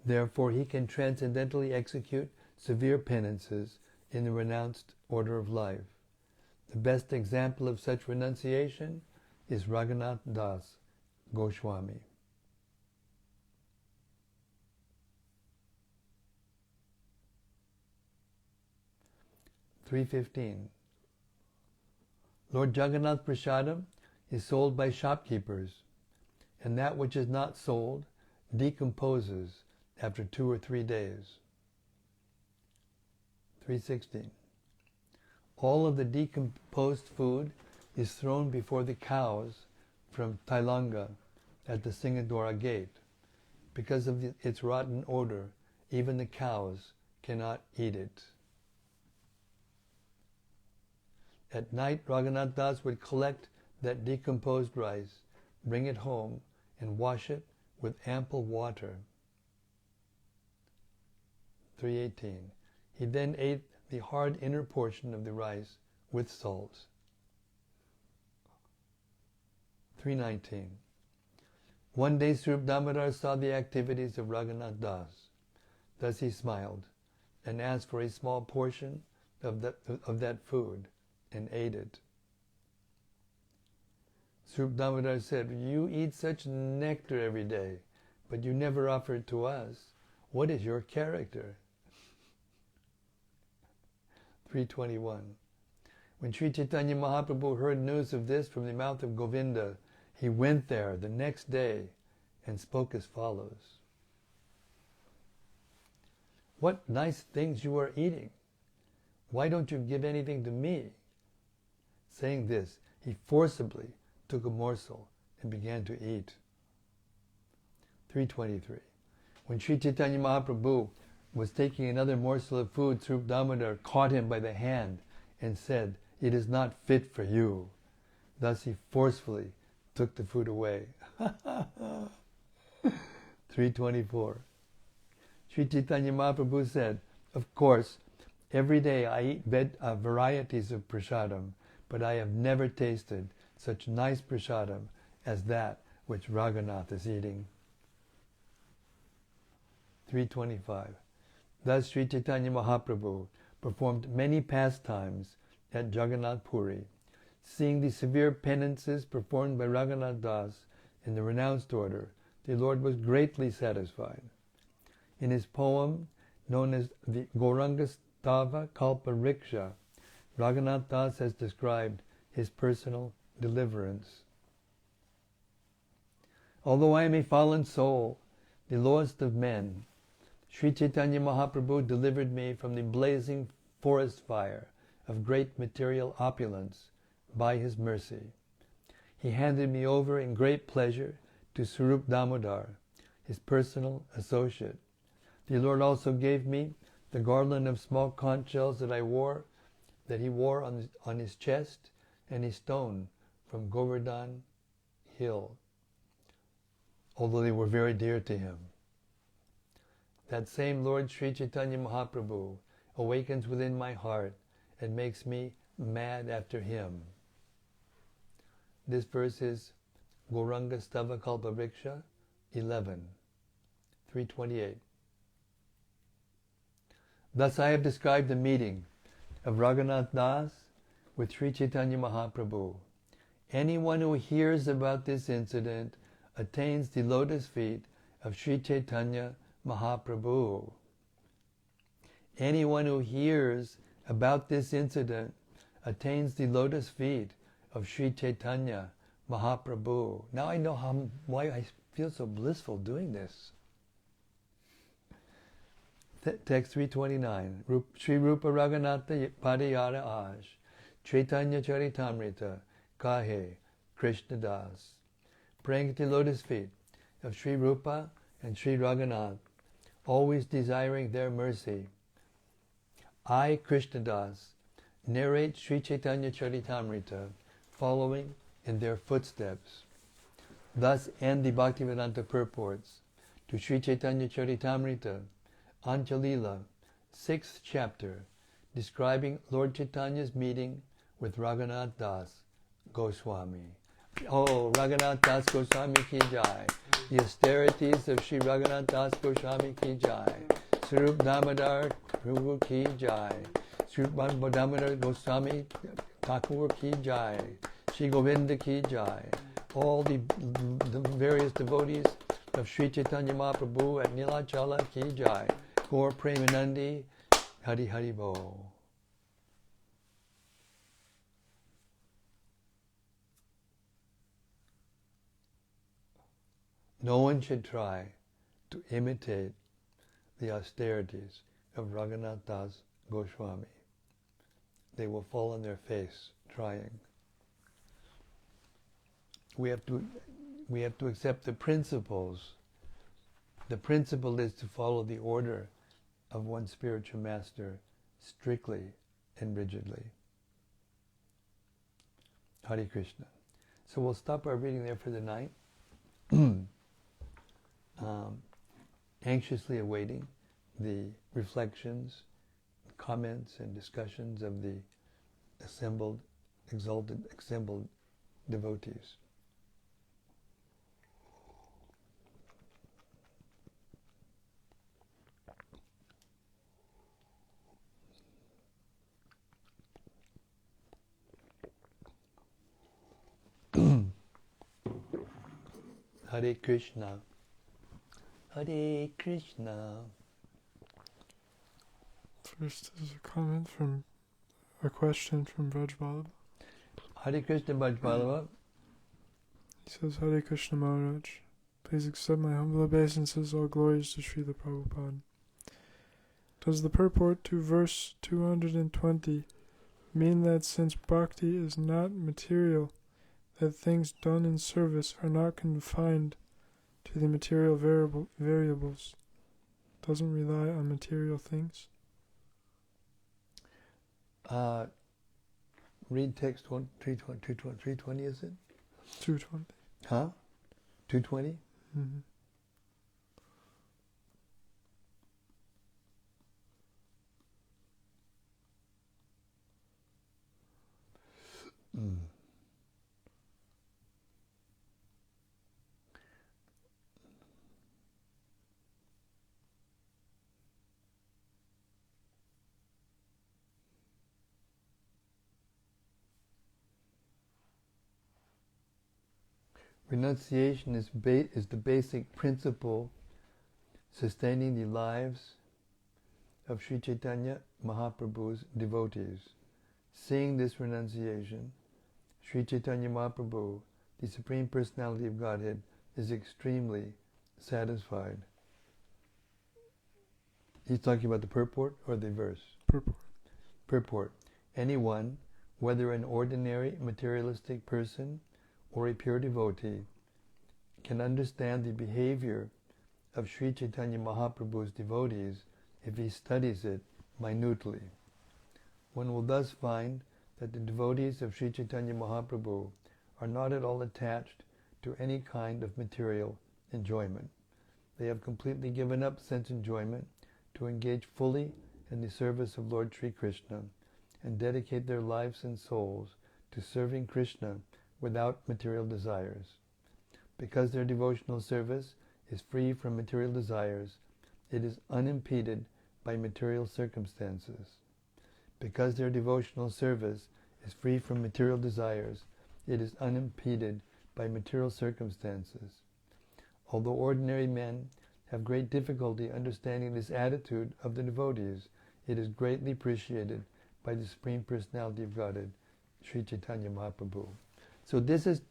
Therefore, he can transcendentally execute severe penances in the renounced order of life. The best example of such renunciation is Raghunātha Das Goswāmī. $3.15. Lord Jagannath Prasadam is sold by shopkeepers, and that which is not sold decomposes after 2 or 3 days. 3.16. All of the decomposed food is thrown before the cows from Tailanga at the Singadora gate. Because of its rotten odor, even the cows cannot eat it. At night, Raghunātha Das would collect that decomposed rice, bring it home, and wash it with ample water. 3:18. He then ate the hard inner portion of the rice with salt. 3:19. One day Swarup Damodar saw the activities of Raghunātha Das. Thus he smiled and asked for a small portion of that food and ate it. Swarup Damodar said, "You eat such nectar every day, but you never offer it to us. What is your character?" 3:21. When Sri Caitanya Mahaprabhu heard news of this from the mouth of Govinda, he went there the next day and spoke as follows. "What nice things you are eating! Why don't you give anything to me?" Saying this, he forcibly took a morsel and began to eat. 3:23. When Sri Caitanya Mahaprabhu was taking another morsel of food, Swarup Damodar caught him by the hand and said, "It is not fit for you." Thus he forcefully took the food away. 3:24. Sri Caitanya Mahaprabhu said, "Of course, every day I eat varieties of prasadam, but I have never tasted such nice prasadam as that which Raghunātha is eating." 3:25. Thus Sri Caitanya Mahaprabhu performed many pastimes at Jagannath Puri. Seeing the severe penances performed by Raghunātha Das in the renounced order, the Lord was greatly satisfied. In his poem, known as the Gauranga Kalpa Riksha, Raghunātha Das has described his personal deliverance. "Although I am a fallen soul, the lowest of men, Sri Caitanya Mahaprabhu delivered me from the blazing forest fire of great material opulence by his mercy. He handed me over in great pleasure to Swarup Damodar, his personal associate. The Lord also gave me the garland of small conch shells that he wore on his chest, and a stone from Govardhan hill, although they were very dear to him. That same Lord Sri Caitanya Mahaprabhu awakens within my heart and makes me mad after him." This verse is Gauranga Stava Kalpa Vriksha 11, 328. Thus I have described the meeting of Raghunātha Das with Sri Caitanya Mahaprabhu. Anyone who hears about this incident attains the lotus feet of Sri Caitanya Mahaprabhu. Anyone who hears about this incident attains the lotus feet of Sri Caitanya Mahaprabhu. Now I know why I feel so blissful doing this. Text 329. Sri Rupa Raghunātha Padayara Aj, Caitanya-caritāmrta, Kahe, Krishna Das. Praying at the lotus feet of Sri Rupa and Sri Raghunātha, always desiring their mercy, I, Krishna Das, narrate Sri Caitanya-caritāmrta, following in their footsteps. Thus end the Bhaktivedanta purports to Sri Caitanya-caritāmrta, Antya-līlā, 6th chapter, describing Lord Chaitanya's meeting with Raghunātha Das Gosvāmī. Oh, Raghunātha Das Gosvāmī ki jai. The austerities of Sri Raghunātha Das Gosvāmī ki jai. Swarup Damodar Prabhu ki jai. Swarup Damodar Goswami Thakur ki jai. Sri Govinda ki jai. All the various devotees of Sri Caitanya Mahaprabhu at Nilachala ki jai. Gaur Premanandi, Hari Hari Bo. No one should try to imitate the austerities of Raghunātha Das Goswāmī. They will fall on their face trying. We have to accept the principles. The principle is to follow the order of one spiritual master strictly and rigidly. Hare Krishna. So we'll stop our reading there for the night. anxiously awaiting the reflections, comments, and discussions of the assembled devotees. Hare Krishna. Hare Krishna. First is a question from Brajbalaba. Hare Krishna Brajbalaba. He says, Hare Krishna Maharaj, please accept my humble obeisances, all glories to Srila Prabhupada. Does the purport to verse 220 mean that since bhakti is not material, that things done in service are not confined to the material variables, doesn't rely on material things? Read text 320, is it? 220. Huh? 220? Mm-hmm. Mm. Renunciation is the basic principle sustaining the lives of Sri Chaitanya Mahaprabhu's devotees. Seeing this renunciation, Sri Chaitanya Mahaprabhu, the Supreme Personality of Godhead, is extremely satisfied. He's talking about the purport or the verse? Purport. Purport. Anyone, whether an ordinary materialistic person or a pure devotee, can understand the behavior of Sri Chaitanya Mahaprabhu's devotees if he studies it minutely. One will thus find that the devotees of Sri Chaitanya Mahaprabhu are not at all attached to any kind of material enjoyment. They have completely given up sense enjoyment to engage fully in the service of Lord Sri Krishna and dedicate their lives and souls to serving Krishna without material desires. Because their devotional service is free from material desires, it is unimpeded by material circumstances. Because their devotional service is free from material desires, it is unimpeded by material circumstances. Although ordinary men have great difficulty understanding this attitude of the devotees, it is greatly appreciated by the Supreme Personality of Godhead, Sri Chaitanya Mahaprabhu. So this is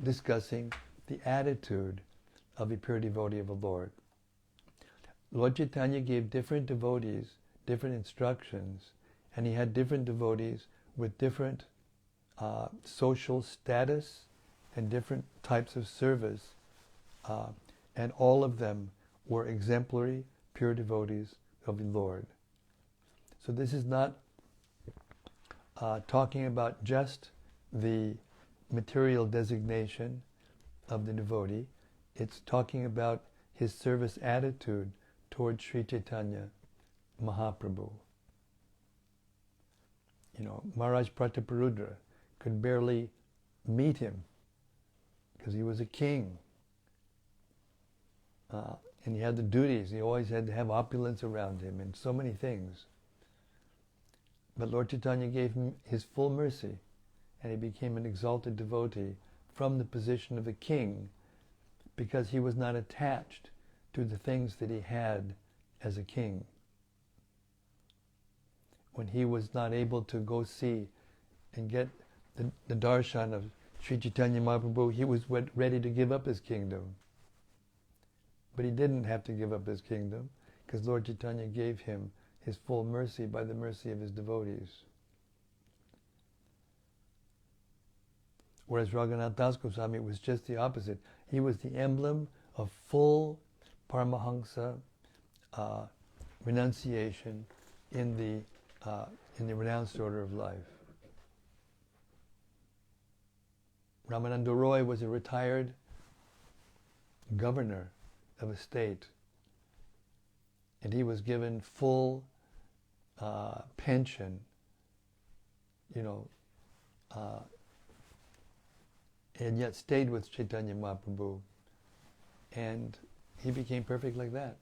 discussing the attitude of a pure devotee of the Lord. Lord Chaitanya gave different devotees different instructions, and he had different devotees with different social status and different types of service, and all of them were exemplary, pure devotees of the Lord. So this is not talking about just the material designation of the devotee. It's talking about his service attitude towards Sri Chaitanya Mahaprabhu. You know, Maharaj Prataparudra could barely meet him because he was a king. And he had the duties. He always had to have opulence around him and so many things. But Lord Chaitanya gave him his full mercy, and he became an exalted devotee from the position of a king because he was not attached to the things that he had as a king. When he was not able to go see and get the darshan of Sri Chaitanya Mahaprabhu, he was ready to give up his kingdom. But he didn't have to give up his kingdom because Lord Chaitanya gave him his full mercy by the mercy of his devotees. Whereas Raghunātha Gosvāmī was just the opposite. He was the emblem of full Paramahansa renunciation in the renounced order of life. Ramananda Roy was a retired governor of estate, and he was given full pension, and yet stayed with Chaitanya Mahaprabhu, and he became perfect like that.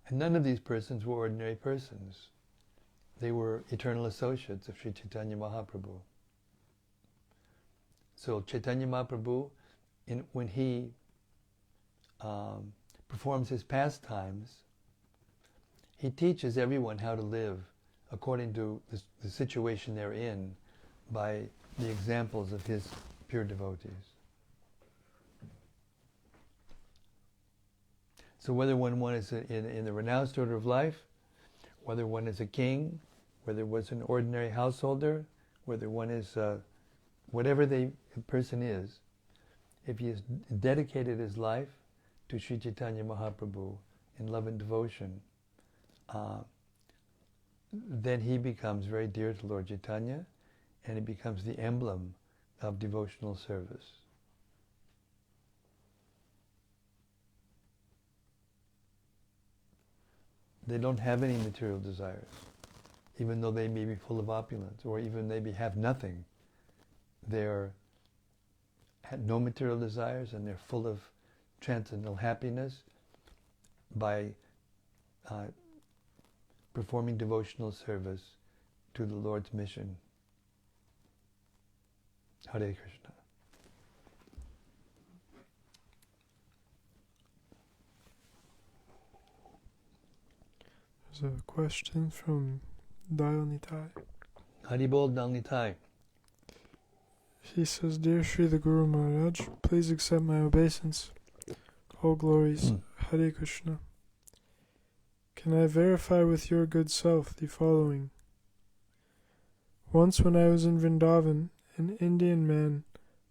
And none of these persons were ordinary persons. They were eternal associates of Sri Chaitanya Mahaprabhu. So Chaitanya Mahaprabhu, when he performs his pastimes, he teaches everyone how to live according to the situation they're in by the examples of his pure devotees. So whether one is in the renounced order of life, whether one is a king, whether one is an ordinary householder, whether one is whatever the person is, if he has dedicated his life to Sri Chaitanya Mahaprabhu in love and devotion, then he becomes very dear to Lord Chaitanya, and he becomes the emblem of devotional service. They don't have any material desires, even though they may be full of opulence, or even they may have nothing. They're had no material desires, and they're full of transcendental happiness by performing devotional service to the Lord's mission. Hare Krishna. There's a question from Dayal-nitai. Haribol Dal-nitai. She says, Dear Sri the Guru Maharaj, please accept my obeisance. All glories. Hare Krishna. Can I verify with your good self the following? Once when I was in Vrindavan, an Indian man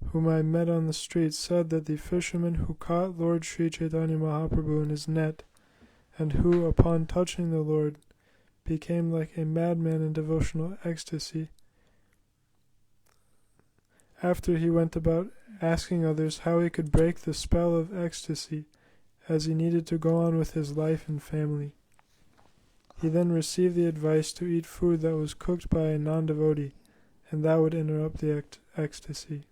whom I met on the street said that the fisherman who caught Lord Sri Chaitanya Mahaprabhu in his net, and who, upon touching the Lord, became like a madman in devotional ecstasy, after he went about asking others how he could break the spell of ecstasy, as he needed to go on with his life and family. He then received the advice to eat food that was cooked by a non-devotee, and that would interrupt the ecstasy.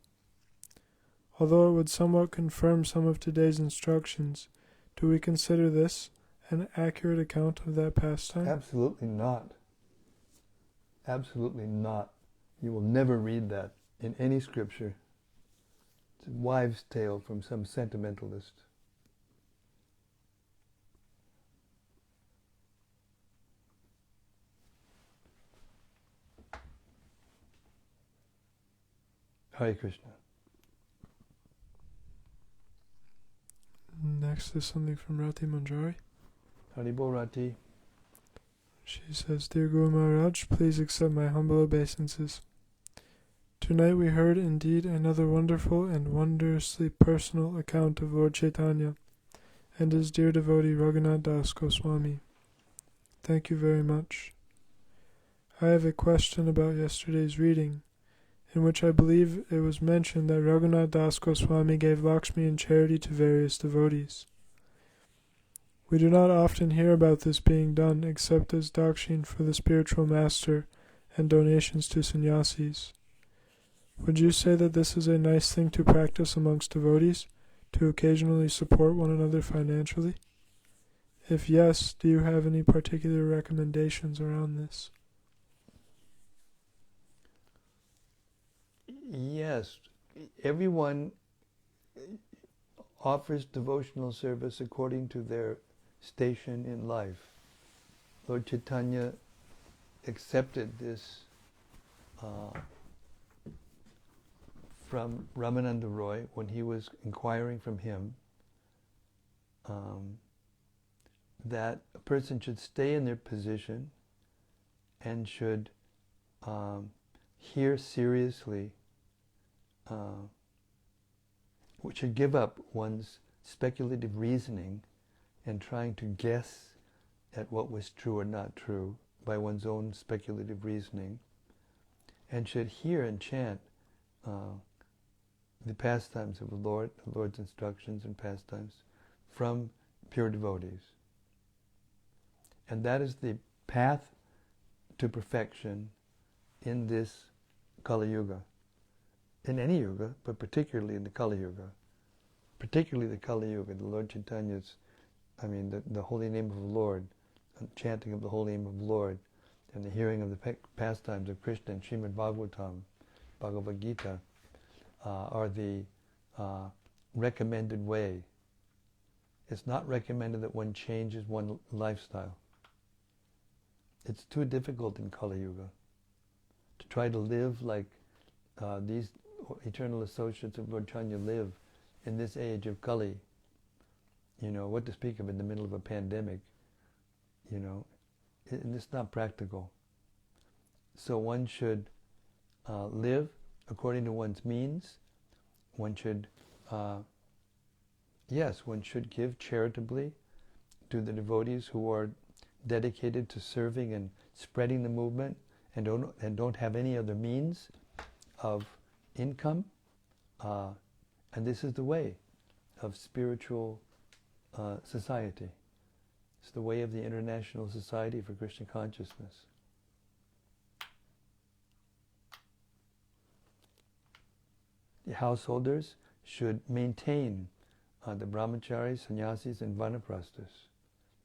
Although it would somewhat confirm some of today's instructions, do we consider this an accurate account of that pastime? Absolutely not. Absolutely not. You will never read that in any scripture. It's a wives' tale from some sentimentalist. Hare Krishna. Next is something from Rati Manjari. Haribol Rati. She says, Dear Guru Maharaj, please accept my humble obeisances. Tonight we heard indeed another wonderful and wondrously personal account of Lord Chaitanya and his dear devotee Raghunātha Gosvāmī. Thank you very much. I have a question about yesterday's reading, in which I believe it was mentioned that Raghunātha Gosvāmī gave Lakshmi in charity to various devotees. We do not often hear about this being done except as dakshin for the spiritual master and donations to sannyasis. Would you say that this is a nice thing to practice amongst devotees, to occasionally support one another financially? If yes, do you have any particular recommendations around this? Yes, everyone offers devotional service according to their station in life. Lord Chaitanya accepted this from Ramananda Roy when he was inquiring from him that a person should stay in their position and should hear seriously, should give up one's speculative reasoning and trying to guess at what was true or not true by one's own speculative reasoning, and should hear and chant the pastimes of the Lord's instructions and pastimes from pure devotees. And that is the path to perfection in this Kali Yuga. In any Yuga, but particularly in the Kali Yuga. Particularly the Kali Yuga, the Lord Chaitanya's, the holy name of the Lord, the chanting of the holy name of the Lord, and the hearing of the pastimes of Krishna and Srimad Bhagavatam, Bhagavad Gita, are the recommended way. It's not recommended that one changes one lifestyle. It's too difficult in Kali Yuga to try to live like these eternal associates of Lord Chaitanya live in this age of Kali. What to speak of in the middle of a pandemic, and it's not practical. So one should live according to one's means. One should, one should give charitably to the devotees who are dedicated to serving and spreading the movement and don't have any other means of income. And this is the way of spiritual society. It's the way of the International Society for Krishna Consciousness. The householders should maintain the brahmacharis, sannyasis, and vanaprasthas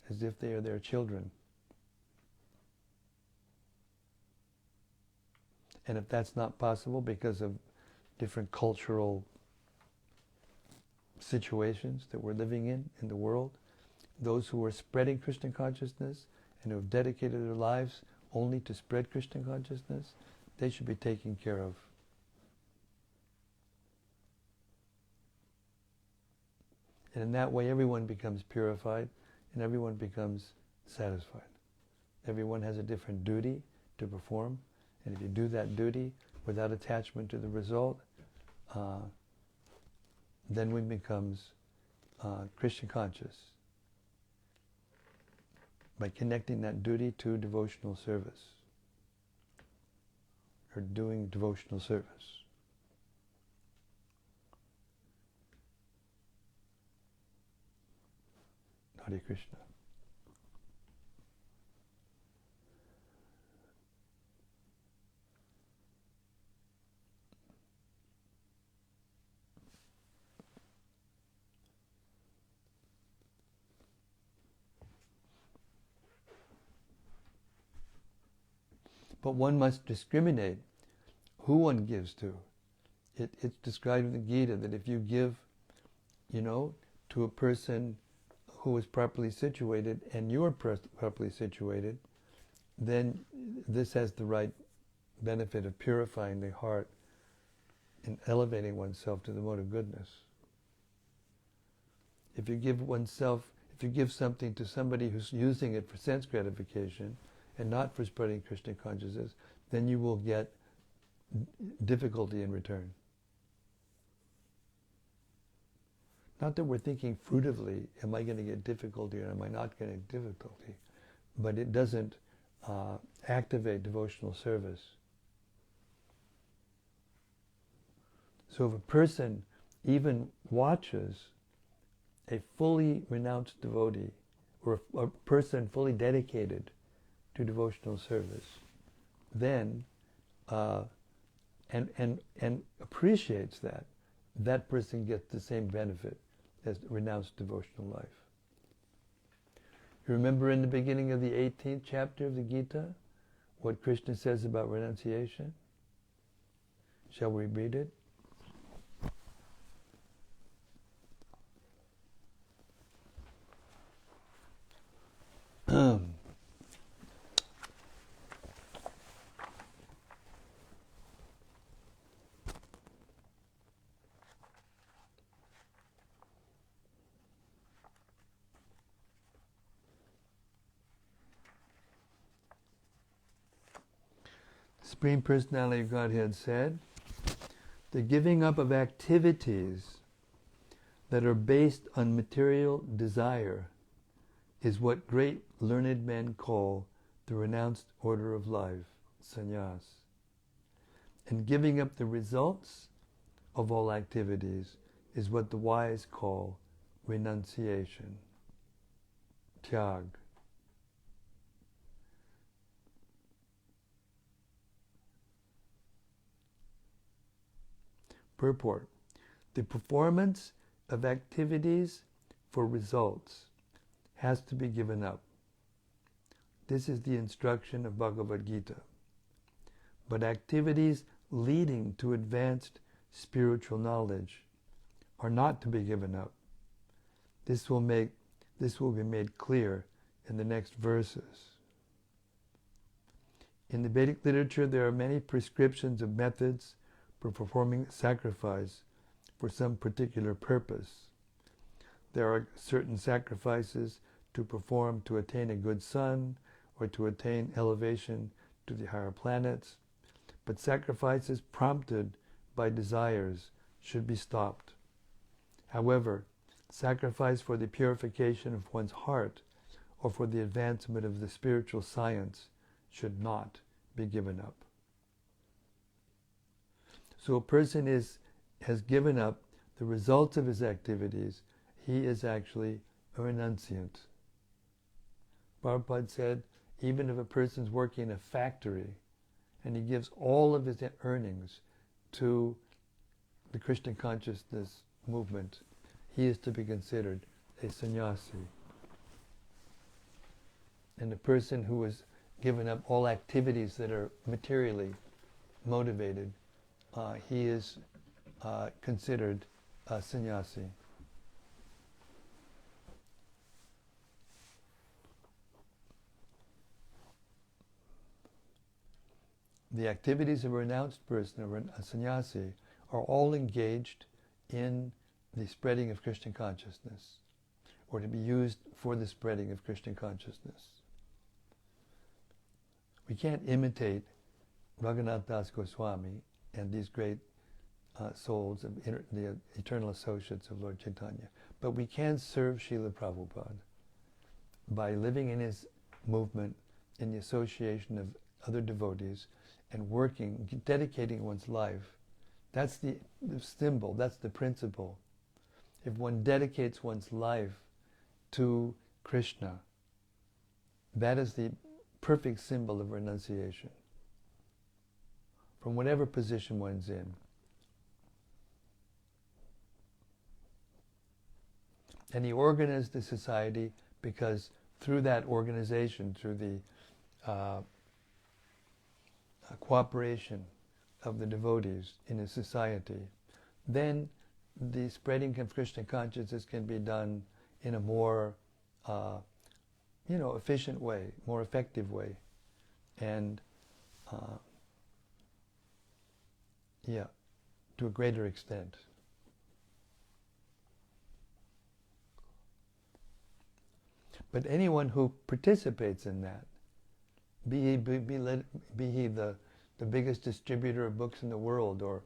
as if they are their children. And if that's not possible because of different cultural situations that we're living in the world, those who are spreading Krishna consciousness and who have dedicated their lives only to spread Krishna consciousness, they should be taken care of. And in that way everyone becomes purified and everyone becomes satisfied. Everyone has a different duty to perform, and if you do that duty without attachment to the result, then one becomes Krishna conscious by connecting that duty to devotional service or doing devotional service. Hare Krishna. But one must discriminate who one gives to. It's described in the Gita that if you give, to a person who is properly situated and you're properly situated, then this has the right benefit of purifying the heart and elevating oneself to the mode of goodness. If you give something to somebody who's using it for sense gratification and not for spreading Krishna consciousness, then you will get difficulty in return. Not that we're thinking fruitively, am I going to get difficulty or am I not going to get difficulty? But it doesn't activate devotional service. So if a person even watches a fully renounced devotee or a person fully dedicated to devotional service, then and appreciates that person gets the same benefit as renounced devotional life. You remember in the beginning of the 18th chapter of the Gita what Krishna says about renunciation? Shall we read it? Supreme Personality of Godhead said, the giving up of activities that are based on material desire is what great learned men call the renounced order of life, sannyas. And giving up the results of all activities is what the wise call renunciation, tyag. Purport: the performance of activities for results has to be given up. This is the instruction of Bhagavad Gita. But activities leading to advanced spiritual knowledge are not to be given up. This will be made clear in the next verses. In the Vedic literature, there are many prescriptions of methods for performing sacrifice for some particular purpose. There are certain sacrifices to perform to attain a good son or to attain elevation to the higher planets, but sacrifices prompted by desires should be stopped. However, sacrifice for the purification of one's heart or for the advancement of the spiritual science should not be given up. So a person has given up the results of his activities. He is actually a renunciant. Prabhupada said, even if a person's working in a factory and he gives all of his earnings to the Krishna consciousness movement, he is to be considered a sannyasi. And the person who has given up all activities that are materially motivated, he is considered a sannyasi. The activities of a renounced person, a sannyasi, are all engaged in the spreading of Krishna consciousness, or to be used for the spreading of Krishna consciousness. We can't imitate Raghunātha Gosvāmī and these great souls of the eternal associates of Lord Chaitanya, but we can serve Srila Prabhupada by living in his movement, in the association of other devotees, and working, dedicating one's life. That's the symbol, that's the principle. If one dedicates one's life to Krishna, that is the perfect symbol of renunciation, from whatever position one's in. And he organized the society because through that organization, through the cooperation of the devotees in a society, then the spreading of Krishna consciousness can be done in a more efficient way, more effective way, and to a greater extent. But anyone who participates in that, be he the biggest distributor of books in the world, or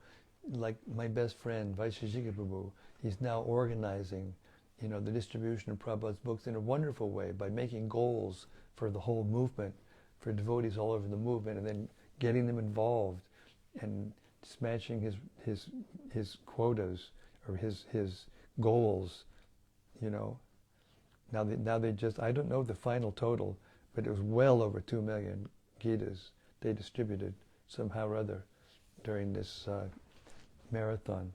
like my best friend, Vaisheshika Prabhu, he's now organizing, the distribution of Prabhupada's books in a wonderful way by making goals for the whole movement, for devotees all over the movement, and then getting them involved and smashing his quotas or his goals, Now they just, I don't know the final total, but it was well over 2 million Gitas they distributed somehow or other during this marathon.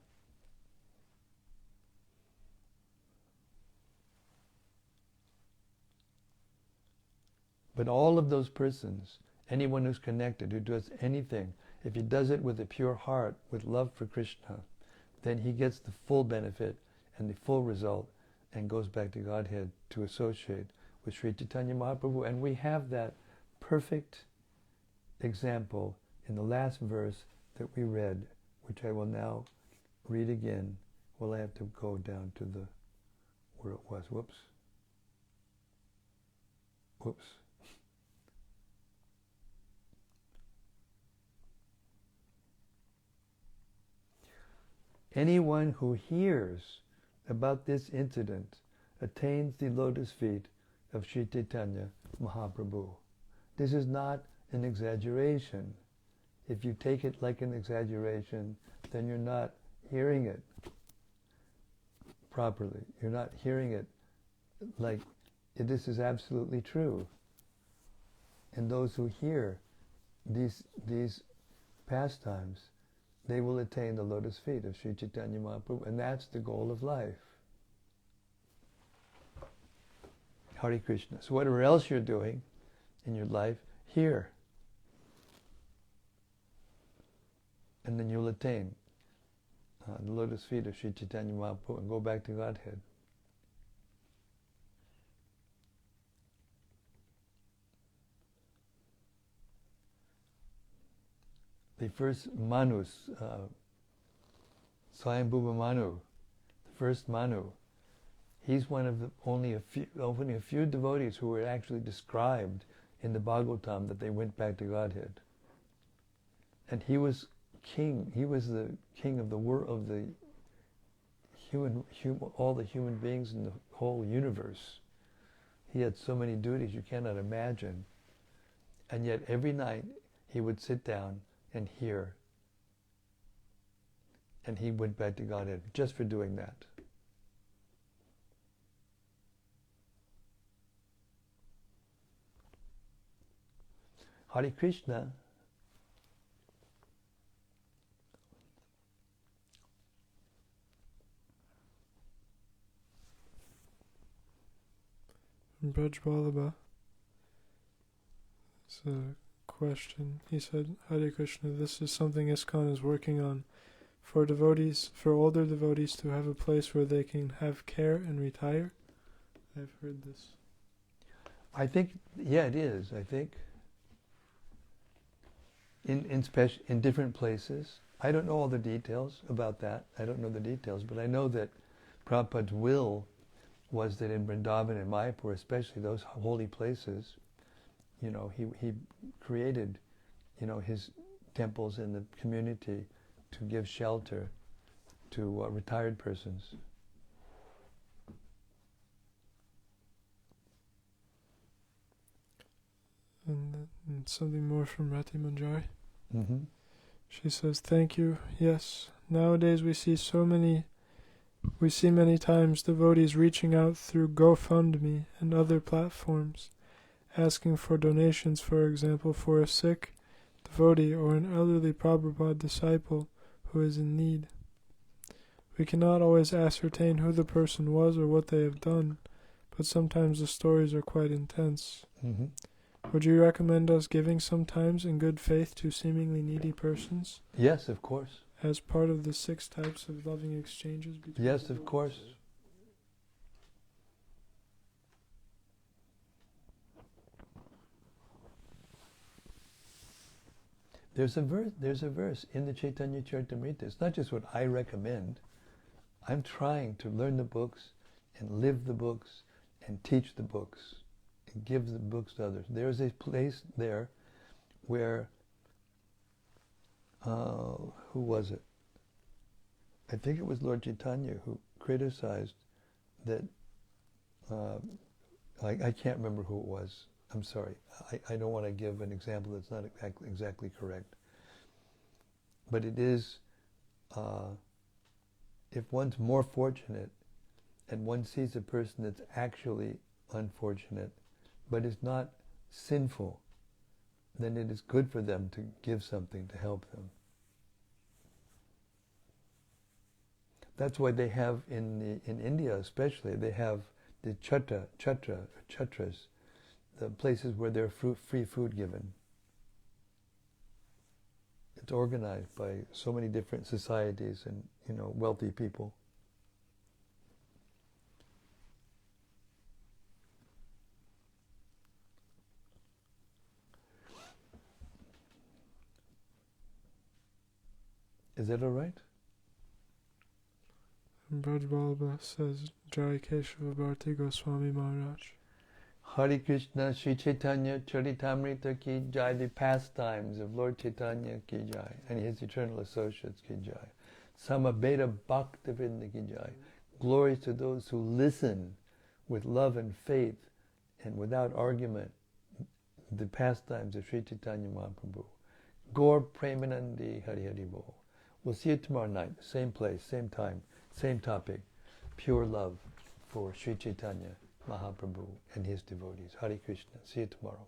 But all of those persons, anyone who's connected, who does anything, if he does it with a pure heart, with love for Krishna, then he gets the full benefit and the full result and goes back to Godhead to associate with Sri Chaitanya Mahaprabhu. And we have that perfect example in the last verse that we read, which I will now read again. Well, I have to go down to where it was. Whoops. Anyone who hears about this incident attains the lotus feet of Sri Chaitanya Mahaprabhu. This is not an exaggeration. If you take it like an exaggeration, then you're not hearing it properly. You're not hearing it like this is absolutely true. And those who hear these pastimes, they will attain the lotus feet of Sri Chaitanya Mahaprabhu, and that's the goal of life. Hare Krishna. So whatever else you're doing in your life, hear. And then you'll attain the lotus feet of Sri Chaitanya Mahaprabhu and go back to Godhead. The first Manus, Swayambhuva Manu, the first Manu, he's one of the only a few devotees who were actually described in the Bhagavatam that they went back to Godhead. And he was king. He was the king of the world, of the all the human beings in the whole universe. He had so many duties you cannot imagine. And yet every night he would sit down and hear. And he went back to Godhead just for doing that. Hare Krishna. Braj Vallabha. It's a question. He said, Hare Krishna, this is something ISKCON is working on for devotees, for older devotees to have a place where they can have care and retire. I've heard this. I think, yeah, it is. I think in different places. I don't know all the details about that. I don't know the details, but I know that Prabhupada's will was that in Vrindavan and Mayapur, especially those holy places, you know, he created, you know, his temples in the community to give shelter to retired persons. And something more from Rati Manjari. Mm-hmm. She says, thank you. Yes, nowadays we see many times devotees reaching out through GoFundMe and other platforms, asking for donations, for example, for a sick devotee or an elderly Prabhupada disciple who is in need. We cannot always ascertain who the person was or what they have done, but sometimes the stories are quite intense. Mm-hmm. Would you recommend us giving sometimes in good faith to seemingly needy persons? Yes, of course. As part of the 6 types of loving exchanges between Yes, of course. There's a verse in the Caitanya-caritāmrta. It's not just what I recommend. I'm trying to learn the books and live the books and teach the books and give the books to others. There's a place there where, who was it? I think it was Lord Chaitanya who criticized that, I can't remember who it was. I'm sorry. I don't want to give an example that's not exactly correct. But it is, if one's more fortunate and one sees a person that's actually unfortunate, but is not sinful, then it is good for them to give something to help them. That's why they have in India especially, they have the chatras, the places where there's free food given. It's organized by so many different societies and, you know, wealthy people. Is that all right? Braj Vallabha says, Jai Keshava Bharti Gosvāmī Maharaj. Hare Krishna, Sri Caitanya-caritāmrta ki jai, the pastimes of Lord Chaitanya ki jai, and his eternal associates ki jai. Samabeta Bhakta-vrinda ki jai. Glory to those who listen with love and faith and without argument the pastimes of Sri Chaitanya Mahaprabhu. Gaur Premanandi Hari Hari Bol. We'll see you tomorrow night, same place, same time, same topic. Pure love for Sri Chaitanya Mahaprabhu and his devotees. Hare Krishna. See you tomorrow.